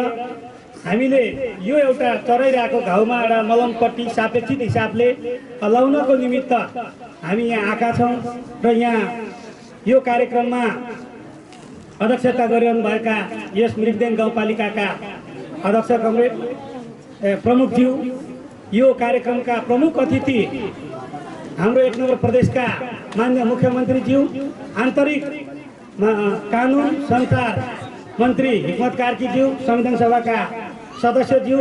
हामीले यो एउटा चराइरहेको घाउमा एउटा मलमपट्टी सापेक्षित हिसाबले लाउनको निमित्त हामी यहाँ आएका छौँ र यहाँ यो कार्यक्रममा अध्यक्षता गरिरहनुभएका यस मृगदेन गाउँपालिकाका अध्यक्ष कमरेड प्रमुखज्यू, यो कार्यक्रमका प्रमुख अतिथि हाम्रो 1 नम्बर प्रदेशका माननीय मुख्यमन्त्रीज्यू, आन्तरिक कानुन सञ्चार मन्त्री हिक्मत कार्कीज्यू, संविधान सभाका सदस्यज्यू,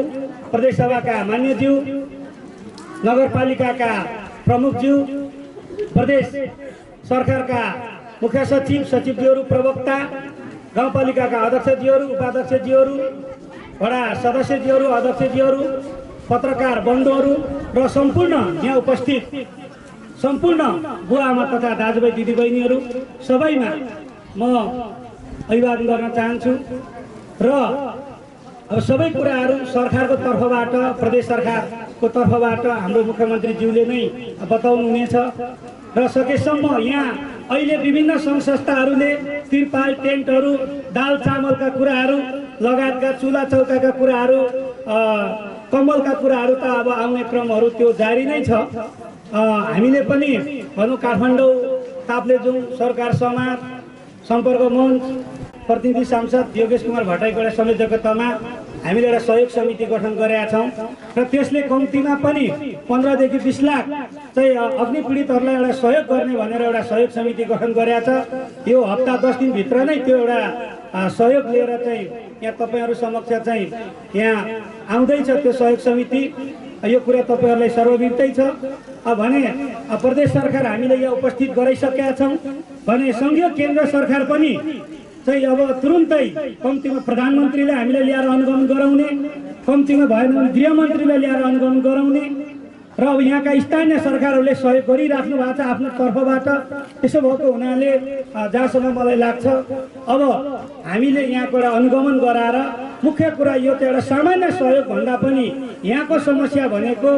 प्रदेशसभाका मान्यज्यू, नगरपालिकाका प्रमुखज्यू, प्रदेश सरकारका मुख्य सचिव, सचिवज्यूहरू, प्रवक्ता, गाउँपालिकाका अध्यक्षज्यूहरू, उपाध्यक्षज्यूहरू, वडा सदस्यज्यूहरू, अध्यक्षज्यूहरू, पत्रकार बन्धुहरू र सम्पूर्ण यहाँ उपस्थित सम्पूर्ण बुवाआमा तथा दाजुभाइ दिदीबहिनीहरू सबैमा म अभिवादन गर्न चाहन्छु। र अब सबै कुराहरू सरकारको तर्फबाट, प्रदेश सरकारको तर्फबाट हाम्रो मुख्यमन्त्रीज्यूले नै बताउनुहुनेछ। र सकेसम्म यहाँ अहिले विभिन्न सङ्घ संस्थाहरूले तिरपाल, टेन्टहरू, दाल चामलका कुराहरू लगायतका चुला चौकाका कुराहरू, कम्बलका कुराहरू त अब आउने क्रमहरू त्यो जारी नै छ। हामीले पनि भनौँ काठमाडौँ ताप्लेजुङ सरकार समाज सम्पर्क मञ्च प्रतिनिधि सांसद योगेश कुमार भट्टराईको एउटा संयोजकतामा हामीले एउटा सहयोग समिति गठन गरेका छौँ र त्यसले कम्तीमा पनि 15 देखि 20 लाख चाहिँ अग्नि पीडितहरूलाई एउटा सहयोग गर्ने भनेर एउटा सहयोग समिति गठन गरेका छ। यो हप्ता 10 दिनभित्र नै त्यो एउटा सहयोग लिएर चाहिँ यहाँ तपाईँहरू समक्ष चाहिँ यहाँ आउँदैछ त्यो सहयोग समिति। यो कुरा तपाईँहरूलाई सर्वविदितै छ। भने प्रदेश सरकार हामीले यहाँ उपस्थित गराइसकेका छौँ भने सङ्घीय केन्द्र सरकार पनि चाहिँ अब तुरुन्तै कम्तीमा प्रधानमन्त्रीलाई हामीले ल्याएर अनुगमन गराउने, कम्तीमा भएन भने गृहमन्त्रीलाई ल्याएर अनुगमन गराउने र अब यहाँका स्थानीय सरकारहरूले सहयोग गरिराख्नु भएको छ आफ्नो तर्फबाट। त्यसो भएको हुनाले जहाँसम्म मलाई लाग्छ अब हामीले यहाँको एउटा अनुगमन गराएर मुख्य कुरा यो त एउटा सामान्य सहयोग भन्दा पनि यहाँको समस्या भनेको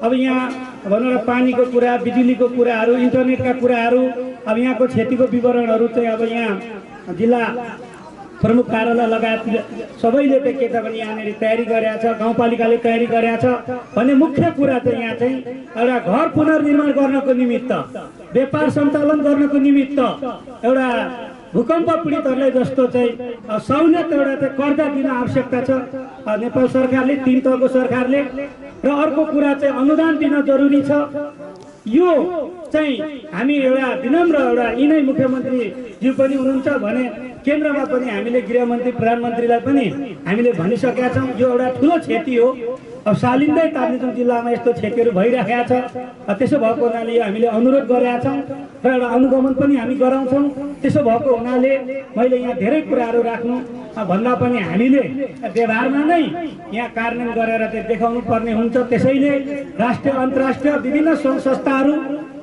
अब यहाँ भनौँ न पानीको कुरा, बिजुलीको कुराहरू, इन्टरनेटका कुराहरू, अब यहाँको क्षतिको विवरणहरू चाहिँ अब यहाँ जिल्ला प्रमुख कार्यालय लगायत सबैले त के छ भने यहाँनिर तयारी गरेका छ, गाउँपालिकाले तयारी गरेका छ भने मुख्य कुरा चाहिँ यहाँ चाहिँ एउटा घर पुनर्निर्माण गर्नको निमित्त, व्यापार सञ्चालन गर्नको निमित्त एउटा भूकम्प पीडितहरूलाई जस्तो चाहिँ सहुलियत एउटा चाहिँ कर्जा दिन आवश्यकता छ नेपाल सरकारले, 3 तहको सरकारले। र अर्को कुरा चाहिँ अनुदान दिन जरुरी छ। यो चाहिँ हामी एउटा विनम्र एउटा यिनै मुख्यमन्त्रीज्यू पनि हुनुहुन्छ भने केन्द्रमा पनि हामीले गृहमन्त्री, प्रधानमन्त्रीलाई पनि हामीले भनिसकेका छौँ यो एउटा ठुलो क्षति हो। अब सालिँदै ताप्लेजुङ जिल्लामा यस्तो क्षतिहरू भइरहेका छ। त्यसो भएको हुनाले यो हामीले अनुरोध गरेका छौँ र एउटा अनुगमन पनि हामी गराउँछौँ। त्यसो भएको हुनाले मैले यहाँ धेरै कुराहरू राख्नु भन्दा पनि हामीले व्यवहारमा नै यहाँ कार्यान्वयन गरेर चाहिँ देखाउनु पर्ने हुन्छ। त्यसैले राष्ट्रिय अन्तर्राष्ट्रिय विभिन्न सङ्घ संस्थाहरू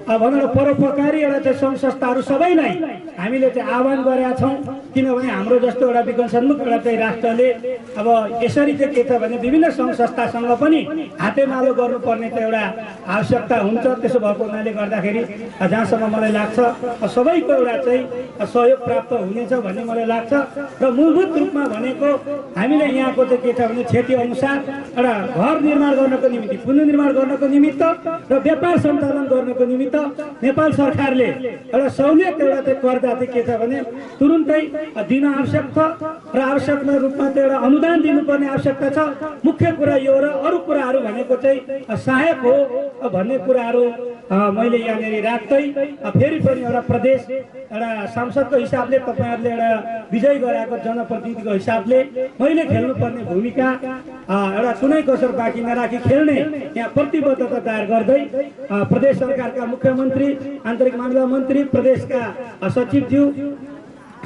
भनौँ न परोपकारी एउटा चाहिँ सङ्घ संस्थाहरू सबैलाई हामीले चाहिँ आह्वान गरेका छौँ। किनभने हाम्रो जस्तो एउटा विकसनोन्मुख एउटा चाहिँ राष्ट्रले अब यसरी चाहिँ के छ भने विभिन्न सङ्घ संस्थासँग पनि हातेमालो गर्नुपर्ने त एउटा आवश्यकता हुन्छ। त्यसो भएको हुनाले गर्दाखेरि जहाँसम्म मलाई लाग्छ सबैको एउटा चाहिँ सहयोग प्राप्त हुनेछ भन्ने मलाई लाग्छ। र मूलभूत रूपमा भनेको हामीले यहाँको चाहिँ के छ भने क्षति अनुसार एउटा घर निर्माण गर्नको निमित्त, पुनर्निर्माण गर्नको निमित्त र व्यापार सञ्चालन गर्नको निमित्त नेपाल सरकारले एउटा सहुलियत एउटा चाहिँ कर्जा चाहिँ के छ भने तुरुन्तै दिन आवश्यक छ र आवश्यक रूपमा चाहिँ एउटा अनुदान दिनुपर्ने आवश्यकता छ। मुख्य कुरा यो र अरू कुराहरू भनेको चाहिँ सहायक हो भन्ने कुराहरू मैले यहाँनिर राख्दै फेरि पनि एउटा प्रदेश एउटा सांसदको हिसाबले तपाईँहरूले एउटा विजय गराएको जनप्रतिनिधिको हिसाबले मैले खेल्नुपर्ने भूमिका एउटा कुनै कसर बाँकी नराखी खेल्ने यहाँ प्रतिबद्धता तयार गर्दै प्रदेश सरकारका मुख्यमन्त्री, आन्तरिक मामिला मन्त्री, प्रदेशका सचिवज्यू,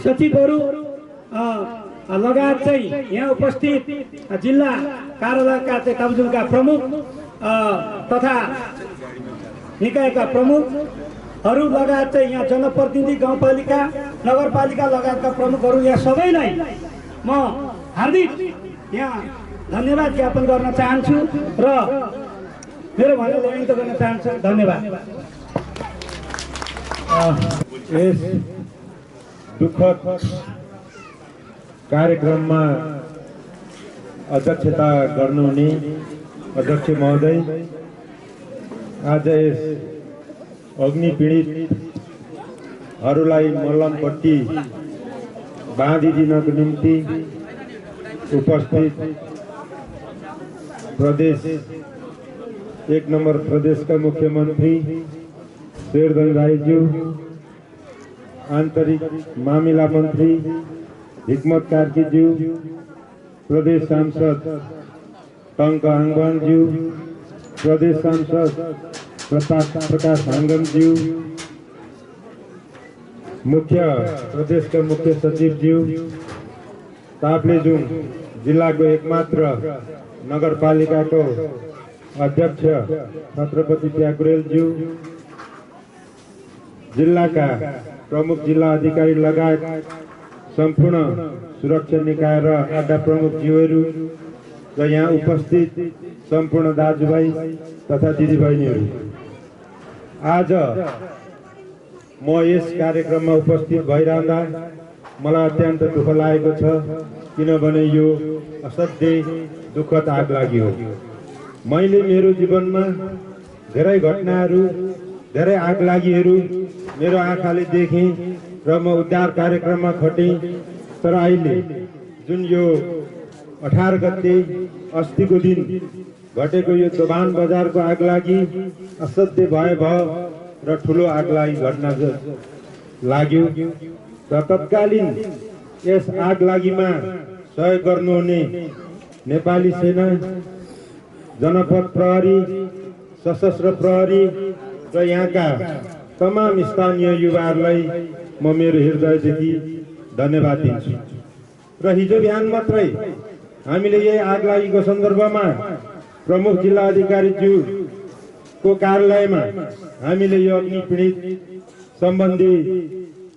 सचिवहरू लगायत चाहिँ यहाँ उपस्थित जिल्ला कार्यालयका चाहिँ ताप्लेजुङका प्रमुख तथा निकायका प्रमुखहरू लगायत चाहिँ यहाँ जनप्रतिनिधि, गाउँपालिका, नगरपालिका लगायतका प्रमुखहरू यहाँ सबैलाई म हार्दिक यहाँ धन्यवाद ज्ञापन गर्न चाहन्छु र मेरो भनाइ अन्त्य गर्न चाहन्छु। धन्यवाद। यस दुःखद कार्यक्रममा अध्यक्षता गर्नुहुने अध्यक्ष महोदय, आज यस अग्नि पीडितहरूलाई मल्लमपट्टि बाँधिदिनको निम्ति उपस्थित प्रदेश 1 नम्बर प्रदेशका मुख्यमन्त्री शेरधन राईज्यू, आन्तरिक मामिला मन्त्री हिक्मत कार्कीज्यू, प्रदेश सांसद टङ्क आङबाङज्यू, प्रदेश सांसद प्रकाश हाङ्गमज्यू, प्रदेशका मुख्य सचिवज्यू, ताप्लेजुङ जिल्लाको एकमात्र नगरपालिकाको अध्यक्ष छत्रपति प्याकुरेलज्यू, जिल्लाका प्रमुख जिल्ला अधिकारी लगायत सम्पूर्ण सुरक्षा निकाय र अड्डा प्रमुखज्यूहरू र यहाँ उपस्थित सम्पूर्ण दाजुभाइ तथा दिदीबहिनीहरू, आज म यस कार्यक्रममा उपस्थित भइरहँदा मलाई अत्यन्त दुःख लागेको छ, किनभने यो असाध्यै दुःखद आगलागी हो। मैले मेरो जीवनमा धेरै घटनाहरू, धेरै आगलागीहरू मेरो आँखाले देखेँ र म उद्धार कार्यक्रममा खटेँ। तर अहिले जुन यो 18 गते अस्तिको दिन घटेको यो दोभान बजारको आगलागी असाध्यै भयावह र ठुलो आगलागी घटना लाग्यो र तत्कालीन यस आगलागीमा सहयोग गर्नुहुने नेपाली सेना, जनपद प्रहरी, सशस्त्र प्रहरी र यहाँका तमाम स्थानीय युवाहरूलाई म मेरो हृदयदेखि धन्यवाद दिन्छु। र हिजो बिहान मात्रै हामीले यही आगलागीको सन्दर्भमा प्रमुख जिल्ला अधिकारीज्यूको कार्यालयमा हामीले यो अग्नि पीडित सम्बन्धी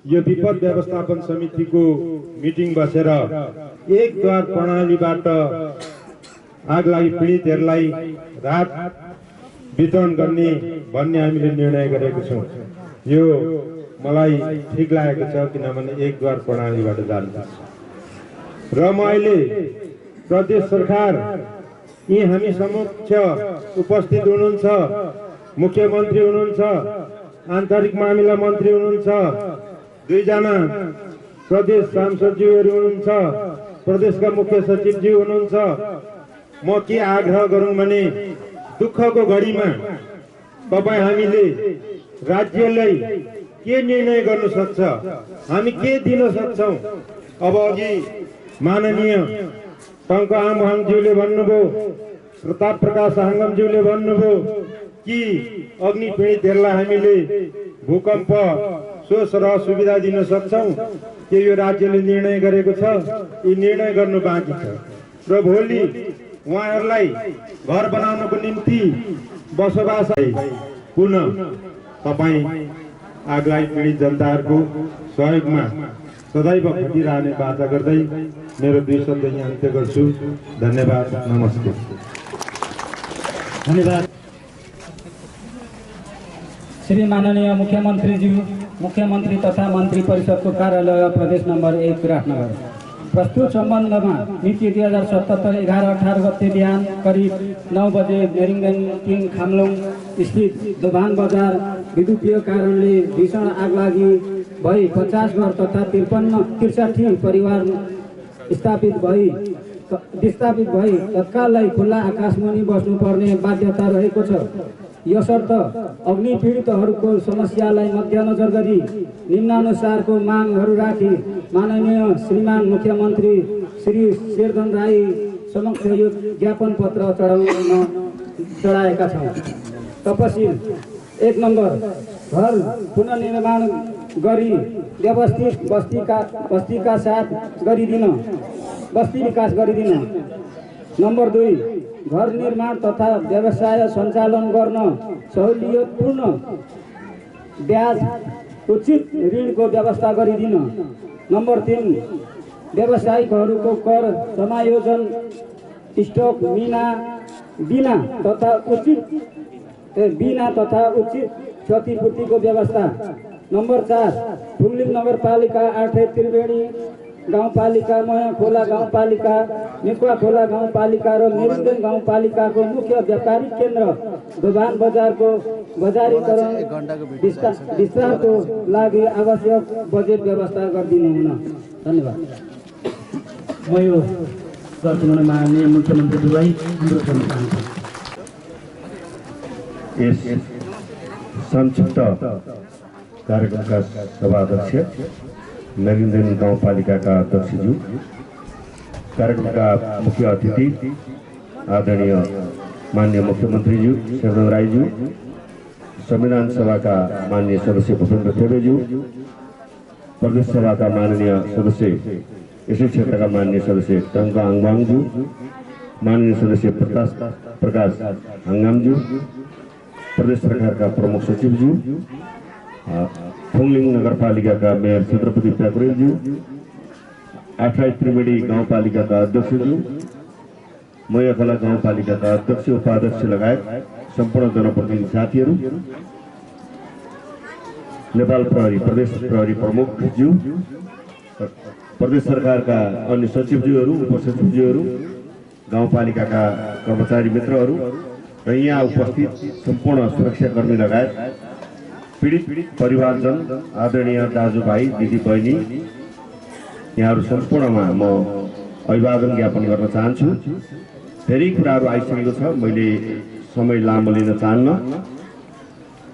यो विपद व्यवस्थापन समितिको मिटिङ बसेर एकद्वार प्रणालीबाट आगलागी पीडितहरूलाई राहत वितरण गर्ने भन्ने हामीले निर्णय गरेको छौँ। यो मलाई ठिक लागेको छ, किनभने एकद्वार प्रणालीबाट जानुपर्छ। र म अहिले प्रदेश सरकार यी हामी समक्ष उपस्थित हुनुहुन्छ, मुख्यमन्त्री हुनुहुन्छ, आन्तरिक मामिला मन्त्री हुनुहुन्छ, 2 जना प्रदेश सांसदज्यूहरू हुनुहुन्छ, प्रदेशका मुख्य सचिवज्यू हुनुहुन्छ। म के आग्रह गरौँ भने दुःखको घडीमा तपाईँ हामीले राज्यलाई के निर्णय गर्न सक्छ, हामी के दिन सक्छौँ। अब अघि माननीय टङ्क आङबाङज्यूले भन्नुभयो, प्रताप प्रकाश हाङ्गमज्यूले भन्नुभयो कि अग्नि पीडितहरूलाई हामीले भूकम्प सोच र सुविधा दिन सक्छौँ। के यो राज्यले निर्णय गरेको छ? यी निर्णय गर्नु बाँकी छ र भोलि उहाँहरूलाई घर बनाउनको निम्ति बसोबास पुनः तपाईँ आगलागी पीडित जनताहरूको सहयोगमा सदैव खटिरहने बाचा गर्दै मेरो 2 शब्द यहाँ अन्त्य गर्छु। धन्यवाद, नमस्ते। धन्यवाद। श्री माननीय मुख्यमन्त्रीज्यू, मुख्यमन्त्री तथा मन्त्री परिषदको कार्यालय प्रदेश नम्बर 1 विराटनगर, प्रस्तुत सम्बन्धमा मिति 2077 11-18 गते बिहान करिब 9 बजे मेरिङदेन खाम्लोङ स्थित दोभान बजार विद्युतीय कारणले भीषण आगलागी भई 50 घर तथा 63 परिवार विस्थापित भई तत्कालै खुल्ला आकाशमुनि बस्नुपर्ने बाध्यता रहेको छ। यसर्थ अग्नि पीडितहरूको समस्यालाई मध्यनजर गरी निम्नानुसारको मागहरू राखी माननीय श्रीमान मुख्यमन्त्री श्री शेरधन राई समक्ष यो ज्ञापन पत्र चढाएका छौँ। तपसिल 1 नम्बर, घर पुनर्निर्माण गरी व्यवस्थित बस्ती विकास गरिदिन। नम्बर 2, घर निर्माण तथा व्यवसाय सञ्चालन गर्न सहुलियतपूर्ण ब्याज उचित ऋणको व्यवस्था गरिदिन। नम्बर 3, व्यवसायिकहरूको कर समायोजन स्टक बिना तथा उचित क्षतिपूर्तिको व्यवस्था। नम्बर 4, फुललिङ नगरपालिका 8 त्रिवेणी गाउँपालिका, मया खोला गाउँपालिका, नेकुवा खोला गाउँपालिका र मेरिङदेन गाउँपालिकाको मुख्य व्यापारिक केन्द्र दोभान बजारको बजारीकरण विस्तारको लागि आवश्यक बजेट व्यवस्था गरिदिनु हुन। धन्यवाद। म यो गर्छु माननीय मुख्यमन्त्रीज्यूलाई अनुरोध गर्न चाहन्छु। यस संक्षिप्त कार्यक्रमका सभाध्यक्ष, मेरिङदेन गाउँपालिकाका अध्यक्षज्यू, कार्यक्रमका मुख्य अतिथि आदरणीय माननीय मुख्यमन्त्रीज्यू शेरबहादुर राईज्यू, संविधान सभाका माननीय सदस्य भूपेन्द्र थेबेज्यू, प्रदेश सभाका माननीय सदस्य यसै क्षेत्रका माननीय सदस्य टङ्का आङबाङज्यू, माननीय सदस्य प्रकाश हाङगामज्यू, प्रदेश सरकारका प्रमुख सचिवज्यू, फुङलिङ नगरपालिकाका मेयर छत्रपति प्याकुरेलज्यू, 28 त्रिवेणी गाउँपालिकाका अध्यक्षज्यू, मयखला गाउँपालिकाका अध्यक्ष उपाध्यक्ष लगायत सम्पूर्ण जनप्रतिनिधि साथीहरू, नेपाल प्रहरी प्रदेश प्रहरी प्रमुखज्यू, प्रदेश सरकारका अन्य सचिवज्यूहरू, उपसचिवज्यूहरू, गाउँपालिकाका कर्मचारी मित्रहरू र यहाँ उपस्थित सम्पूर्ण सुरक्षाकर्मी लगायत पीडित परिवारजन, आदरणीय दाजुभाइ दिदीबहिनी, यहाँहरू सम्पूर्णमा म अभिवादन ज्ञापन गर्न चाहन्छु। धेरै कुराहरू आइसकेको छ, मैले समय लामो लिन चाहन्न।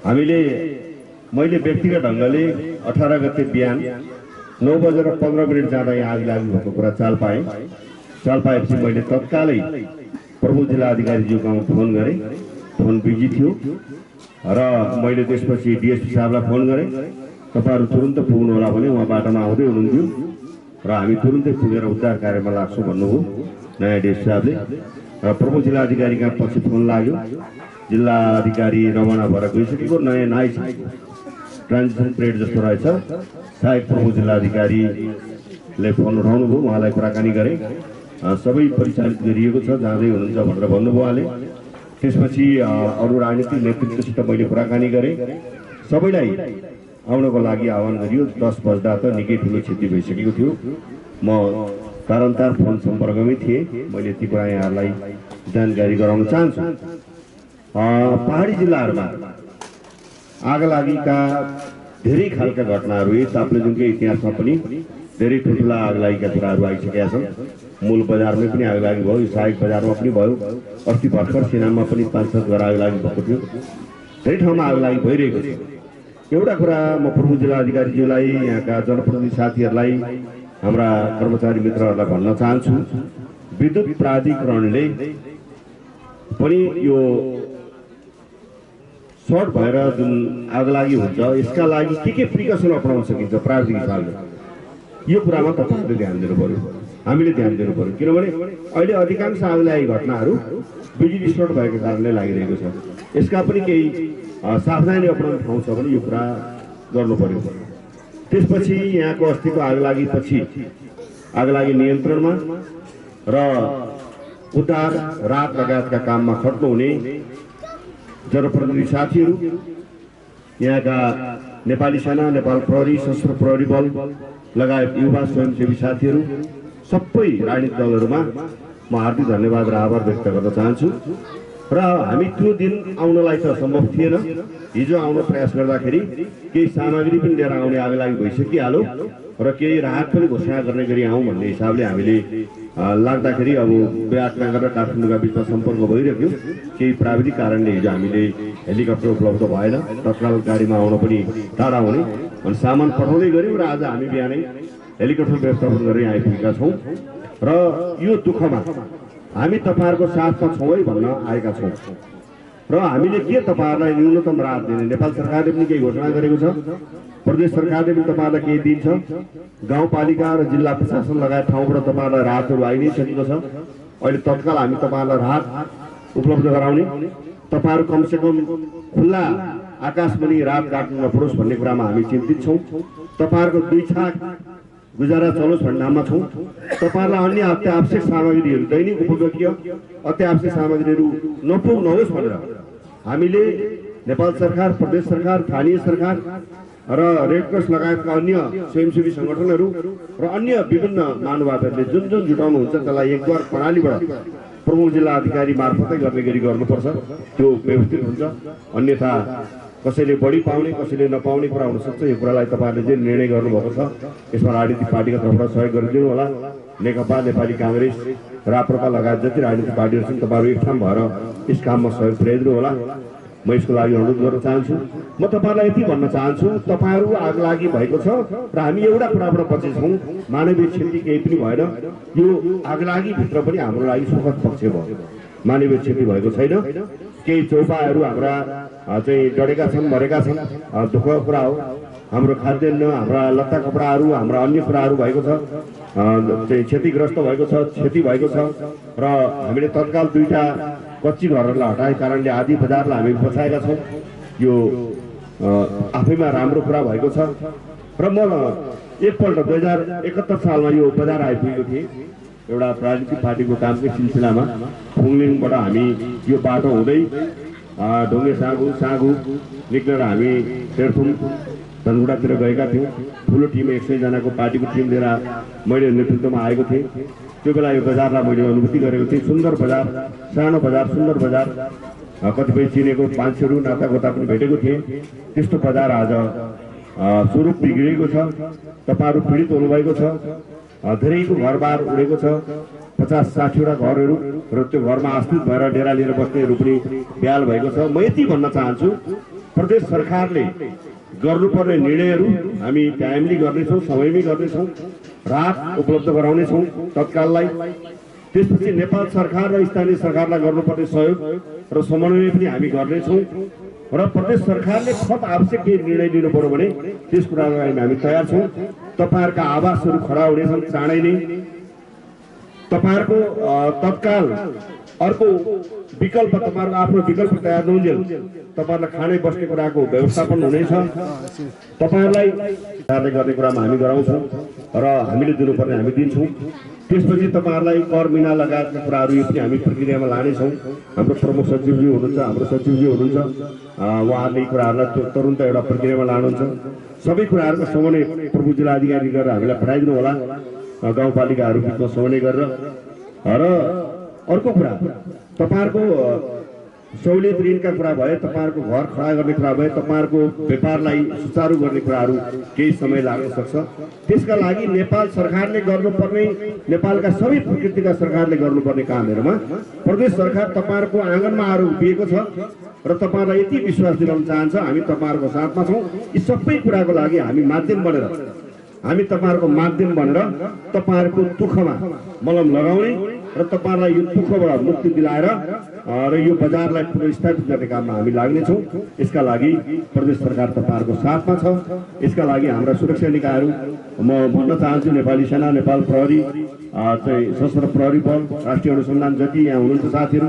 मैले व्यक्तिगत ढङ्गले 18 गते बिहान 9:15 जाँदा यहाँ आगि लाग्नु भएको कुरा चाल पाएपछि मैले तत्कालै प्रमुख जिल्ला अधिकारीज्यू गाउँ फोन गरेँ। फोन बिजी थियो र मैले त्यसपछि डिएसपी साहबलाई फोन गरेँ। तपाईँहरू तुरुन्तै पुग्नु होला भने उहाँ बाटोमा आउँदै हुनुहुन्थ्यो र हामी तुरुन्तै पुगेर उद्धार कार्यमा लाग्छौँ भन्नुभयो नयाँ डिएसपी साहबले। र प्रमुख जिल्ला अधिकारीका पछि फोन लाग्यो, जिल्ला अधिकारी रवाना भएर गइसकेको, नयाँ नआइसकेको, ट्रान्जिसन पिरियड जस्तो रहेछ। सहायक प्रमुख जिल्ला अधिकारीले फोन उठाउनु भयो, उहाँलाई कुराकानी गरेँ। सबै परिचालित गरिएको छ, जाँदै हुनुहुन्छ भनेर भन्नुभयो उहाँले। त्यसपछि अरू राजनीतिक नेतृत्वसित मैले कुराकानी गरेँ। सबैलाई आउनको लागि आह्वान गरियो। 10 बज्दा त निकै ठुलो क्षति भइसकेको थियो। म तारन्तार फोन सम्पर्कमै थिएँ। मैले ती कुरा यहाँहरूलाई जानकारी गराउन चाहन्छु। पहाडी जिल्लाहरूमा आगलागीका धेरै खालका घटनाहरू यस ताप्लेजुङकै इतिहासमा पनि धेरै ठुल्ठुला आगलागीका कुराहरू आइसकेका छन्। मूल बजारमै पनि आगलागी भयो, सहायक बजारमा पनि भयो, अस्ति भर्खर सिनाममा पनि 5-7 घर आगलागी भएको थियो। धेरै ठाउँमा आगलागी भइरहेको छ। एउटा कुरा म प्रमुख जिल्ला अधिकारीज्यूलाई, यहाँका जनप्रतिनिधि साथीहरूलाई, हाम्रा कर्मचारी मित्रहरूलाई भन्न चाहन्छु, विद्युत प्राधिकरणले पनि यो सर्ट भएर जुन आगलागी हुन्छ यसका लागि के प्रिकसन अपनाउन सकिन्छ प्राविधिक हिसाबले, यो कुरामा तपाईँहरूले ध्यान दिनु पर्यो, हामीले ध्यान दिनु पर्यो। किनभने अहिले अधिकांश आगलागी घटनाहरू बिजुली सर्ट भएको कारणले लागिरहेको छ। यसका पनि केही सावधानी अपनाउनु ठाउँ छ भने यो कुरा गर्नु पर्यो। त्यसपछि यहाँको अस्तिको आगलागीपछि आगलागी नियन्त्रणमा र उद्धार राहत लगायतका काममा खट्नुहुने जनप्रतिनिधि साथीहरू, यहाँका नेपाली सेना, नेपाल प्रहरी, सशस्त्र प्रहरी बल लगायत युवा स्वयंसेवी साथीहरू, सबै राजनीतिक दलहरूमा म हार्दिक धन्यवाद र आभार व्यक्त गर्न चाहन्छु। र हामी त्यो दिन आउनलाई त सम्भव थिएन। हिजो आउन प्रयास गर्दाखेरि केही सामग्री पनि लिएर आउने आगलागी भइसकिहाल्यो र केही राहत पनि घोषणा गर्ने गरी आउँ भन्ने हिसाबले हामीले लाग्दाखेरि अब विराटनगर र काठमाडौँका बिचमा सम्पर्क भइरहेको। केही प्राविधिक कारणले हिजो हामीले हेलिकप्टर उपलब्ध भएन, तत्काल गाडीमा आउन पनि टाढा हुने अनि सामान पठाउँदै गऱ्यौँ र आज हामी बिहानै हेलिकप्टर व्यवस्थापन गरेर यहाँ आइपुगेका छौँ। र यो दुःखमा हामी तपाईँहरूको साथमा छौँ है भन्न आएका छौँ। र हामीले के तपाईँहरूलाई न्यूनतम राहत दिने, नेपाल सरकारले पनि केही घोषणा गरेको छ, प्रदेश सरकारले पनि तपाईँहरूलाई केही दिन्छ, गाउँपालिका र जिल्ला प्रशासन लगायत ठाउँबाट तपाईँहरूलाई राहतहरू आइ नै सकेको छ। अहिले तत्काल हामी तपाईँहरूलाई राहत उपलब्ध गराउने, तपाईँहरू कमसेकम खुल्ला आकाशमुनि रात काट्नु नपरोस् भन्ने कुरामा हामी चिन्तित छौँ। तपाईँहरूको 2 छाक गुजारा चलोस् भन्ने नाममा छौँ। तपाईँहरूलाई अन्य अत्यावश्यक सामग्रीहरू, दैनिक उपभोग्य अत्यावश्यक सामग्रीहरू नहोस् भनेर हामीले नेपाल सरकार, प्रदेश सरकार, स्थानीय सरकार र रेडक्रस लगायतका अन्य स्वयंसेवी सङ्गठनहरू र अन्य विभिन्न महानुभावहरूले जुन जुटाउनुहुन्छ त्यसलाई एकद्वार प्रणालीबाट प्रमुख जिल्ला अधिकारी मार्फतै गर्ने गरी गर्नुपर्छ। त्यो व्यवस्थित हुन्छ। अन्यथा कसैले बढी पाउने, कसैले नपाउने कुरा हुनसक्छ। यो कुरालाई तपाईँहरूले जे निर्णय गर्नुभएको छ यसमा राजनीतिक पार्टीका तर्फबाट सहयोग गरिदिनु होला। नेकपा, नेपाली काङ्ग्रेस, राप्रपा लगायत जति राजनीतिक पार्टीहरू छन् तपाईँहरू एक ठाउँ भएर यस काममा सहयोग पुर्याइदिनु होला। म यसको लागि अनुरोध गर्न चाहन्छु। म तपाईँहरूलाई यति भन्न चाहन्छु, तपाईँहरू आगलागी भएको छ र हामी एउटा कुराबाट बचेछौँ, मानवीय क्षति केही पनि भएन। यो आगलागीभित्र पनि हाम्रो लागि सुखद पक्ष भयो। मानवीय क्षति भएको छैन। केही चौपाहरू हाम्रा चाहिँ डढेका छन्, मरेका छन्, दुःखको कुरा हो। हाम्रो खाद्यान्न, हाम्रा लत्ता कपडाहरू, हाम्रा अन्य कुराहरू भएको छ, चाहिँ क्षतिग्रस्त भएको छ, क्षति भएको छ। र हामीले तत्काल 2टा कच्ची घरहरूलाई हटाएको कारणले आधी बजारलाई हामी बचाएका छौँ। यो आफैमा राम्रो कुरा भएको छ। र म एकपल्ट 2071 सालमा यो बजार आइपुगेको थिएँ एउटा राजनीतिक पार्टीको कामकै सिलसिलामा। फुङलिङबाट हामी यो बाटो हुँदै ढुङ्गे साँगु निक्लेर हामी तेर्थुम धनगुडातिर गएका थियौँ। ठुलो टिम 100 जनाको पार्टीको टिम लिएर मैले नेतृत्वमा आएको थिएँ। त्यो बेला यो बजारलाई मैले अनुभूति गरेको थिएँ। सुन्दर बजार, सानो बजार, सुन्दर बजार, कतिपय चिनेको मान्छेहरू नातागोता पनि भेटेको थिएँ। त्यस्तो बजार आज स्वरूप बिग्रिएको छ। तपाईँहरू पीडित हुनुभएको छ। धेरैको घरबार उडेको छ। 50-60वटा घरहरू र त्यो घरमा आश्रित भएर डेरा लिएर बस्नेहरू पनि बेहाल भएको छ। म यति भन्न चाहन्छु, प्रदेश सरकारले गर्नुपर्ने निर्णयहरू हामी टाइमली गर्नेछौँ, समयमै गर्नेछौँ, राहत उपलब्ध गराउनेछौँ तत्काललाई। त्यसपछि नेपाल सरकार र स्थानीय सरकारलाई गर्नुपर्ने सहयोग र समन्वय पनि हामी गर्नेछौँ। र प्रदेश सरकारले थप आवश्यक केही निर्णय लिनु पर्यो भने त्यस कुरालाई हामी तयार छौँ। तपाईँहरूका आवासहरू खडा हुनेछन् चाँडै नै। तपाईँहरूको तत्काल अर्को विकल्प, तपाईँहरूको आफ्नो विकल्प तयार नहुन्जेल तपाईँहरूलाई खाने बस्ने कुराको व्यवस्थापन हुनेछ। तपाईँहरूलाई गर्ने कुरामा हामी गराउँछौँ र हामीले दिनुपर्ने हामी दिन्छौँ। त्यसपछि तपाईँहरूलाई कर मिना लगायतका कुराहरू यो पनि हामी प्रक्रियामा लानेछौँ। हाम्रो प्रमुख सचिवजी हुनुहुन्छ, हाम्रो सचिवजी हुनुहुन्छ, उहाँहरूले यी कुराहरूलाई तुरुन्त एउटा प्रक्रियामा लानुहुन्छ। सबै कुराहरूको समन्वय प्रमुख जिल्ला अधिकारी गरेर हामीलाई पठाइदिनु होला, गाउँपालिकाहरू बिचमा समन्वय गरेर। र अर्को कुरा, तपाईँहरूको सहुलियत ऋणका कुरा भए, तपाईँहरूको घर खडा गर्ने कुरा भए, तपाईँहरूको व्यापारलाई सुचारू गर्ने कुराहरू केही समय लाग्न सक्छ। त्यसका लागि नेपाल सरकारले गर्नुपर्ने, नेपालका सबै प्रकृतिका सरकारले गर्नुपर्ने कामहरूमा प्रदेश सरकार तपाईँहरूको आँगनमा आएर उभिएको छ र तपाईँहरूलाई यति विश्वास दिलाउन चाहन्छ हामी तपाईँहरूको साथमा छौँ। यी सबै कुराको लागि हामी माध्यम बनेर, हामी तपाईँहरूको माध्यम बनेर तपाईँहरूको दुःखमा मलम लगाउने र तपाईँहरूलाई यो दुःखबाट मुक्ति दिलाएर र यो बजारलाई पुनर्स्थापित गर्ने काममा हामी लाग्नेछौँ। यसका लागि प्रदेश सरकार तपाईँहरूको साथमा छ। यसका लागि हाम्रा सुरक्षा निकायहरू, म भन्न चाहन्छु, नेपाली सेना, नेपाल प्रहरी, चाहिँ सशस्त्र प्रहरी बल, राष्ट्रिय अनुसन्धान जति यहाँ हुनुहुन्छ साथीहरू,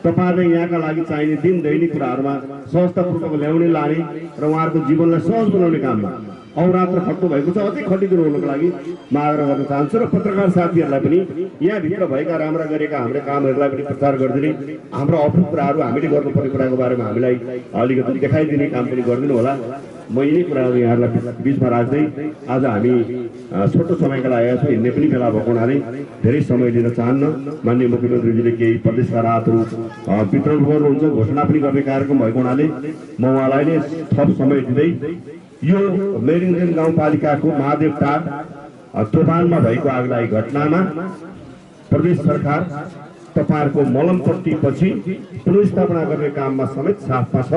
तपाईँहरूले यहाँका लागि चाहिने दिन दैनिक कुराहरूमा सहजतापूर्वक ल्याउने, लाने र उहाँहरूको जीवनलाई सहज बनाउने काममा अहोरात्र खट्नु भएको छ। अझै खटिदिनु हुनुको लागि म आग्रह गर्न चाहन्छु र पत्रकार साथीहरूलाई पनि यहाँभित्र भएका राम्रा गरेका हाम्रा कामहरूलाई पनि प्रचार गरिदिने, हाम्रो अफुट कुराहरू हामीले गर्नुपर्ने कुराको बारेमा हामीलाई अलिकति देखाइदिने काम पनि गरिदिनु होला। म यिनै कुराहरू यहाँहरूलाई बिचमा राख्दै आज हामी छोटो समयका लागि आएका छौँ। हिँड्ने पनि बेला भएको हुनाले धेरै समय लिन चाहन्न। माननीय मुख्यमन्त्रीजीले केही प्रदेशका राहतहरू वितरण गर्नुहुन्छ, घोषणा पनि गर्ने कार्यक्रम भएको हुनाले म उहाँलाई नै थप समय दिँदै यो मेरिङदेन गाउँपालिकाको महादेवटार तोफानमा भएको आगलागी घटनामा प्रदेश सरकार तपाईँहरूको मलमपट्टी पछि पुनर्स्थापना गर्ने काममा समेत साथमा छ।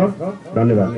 धन्यवाद।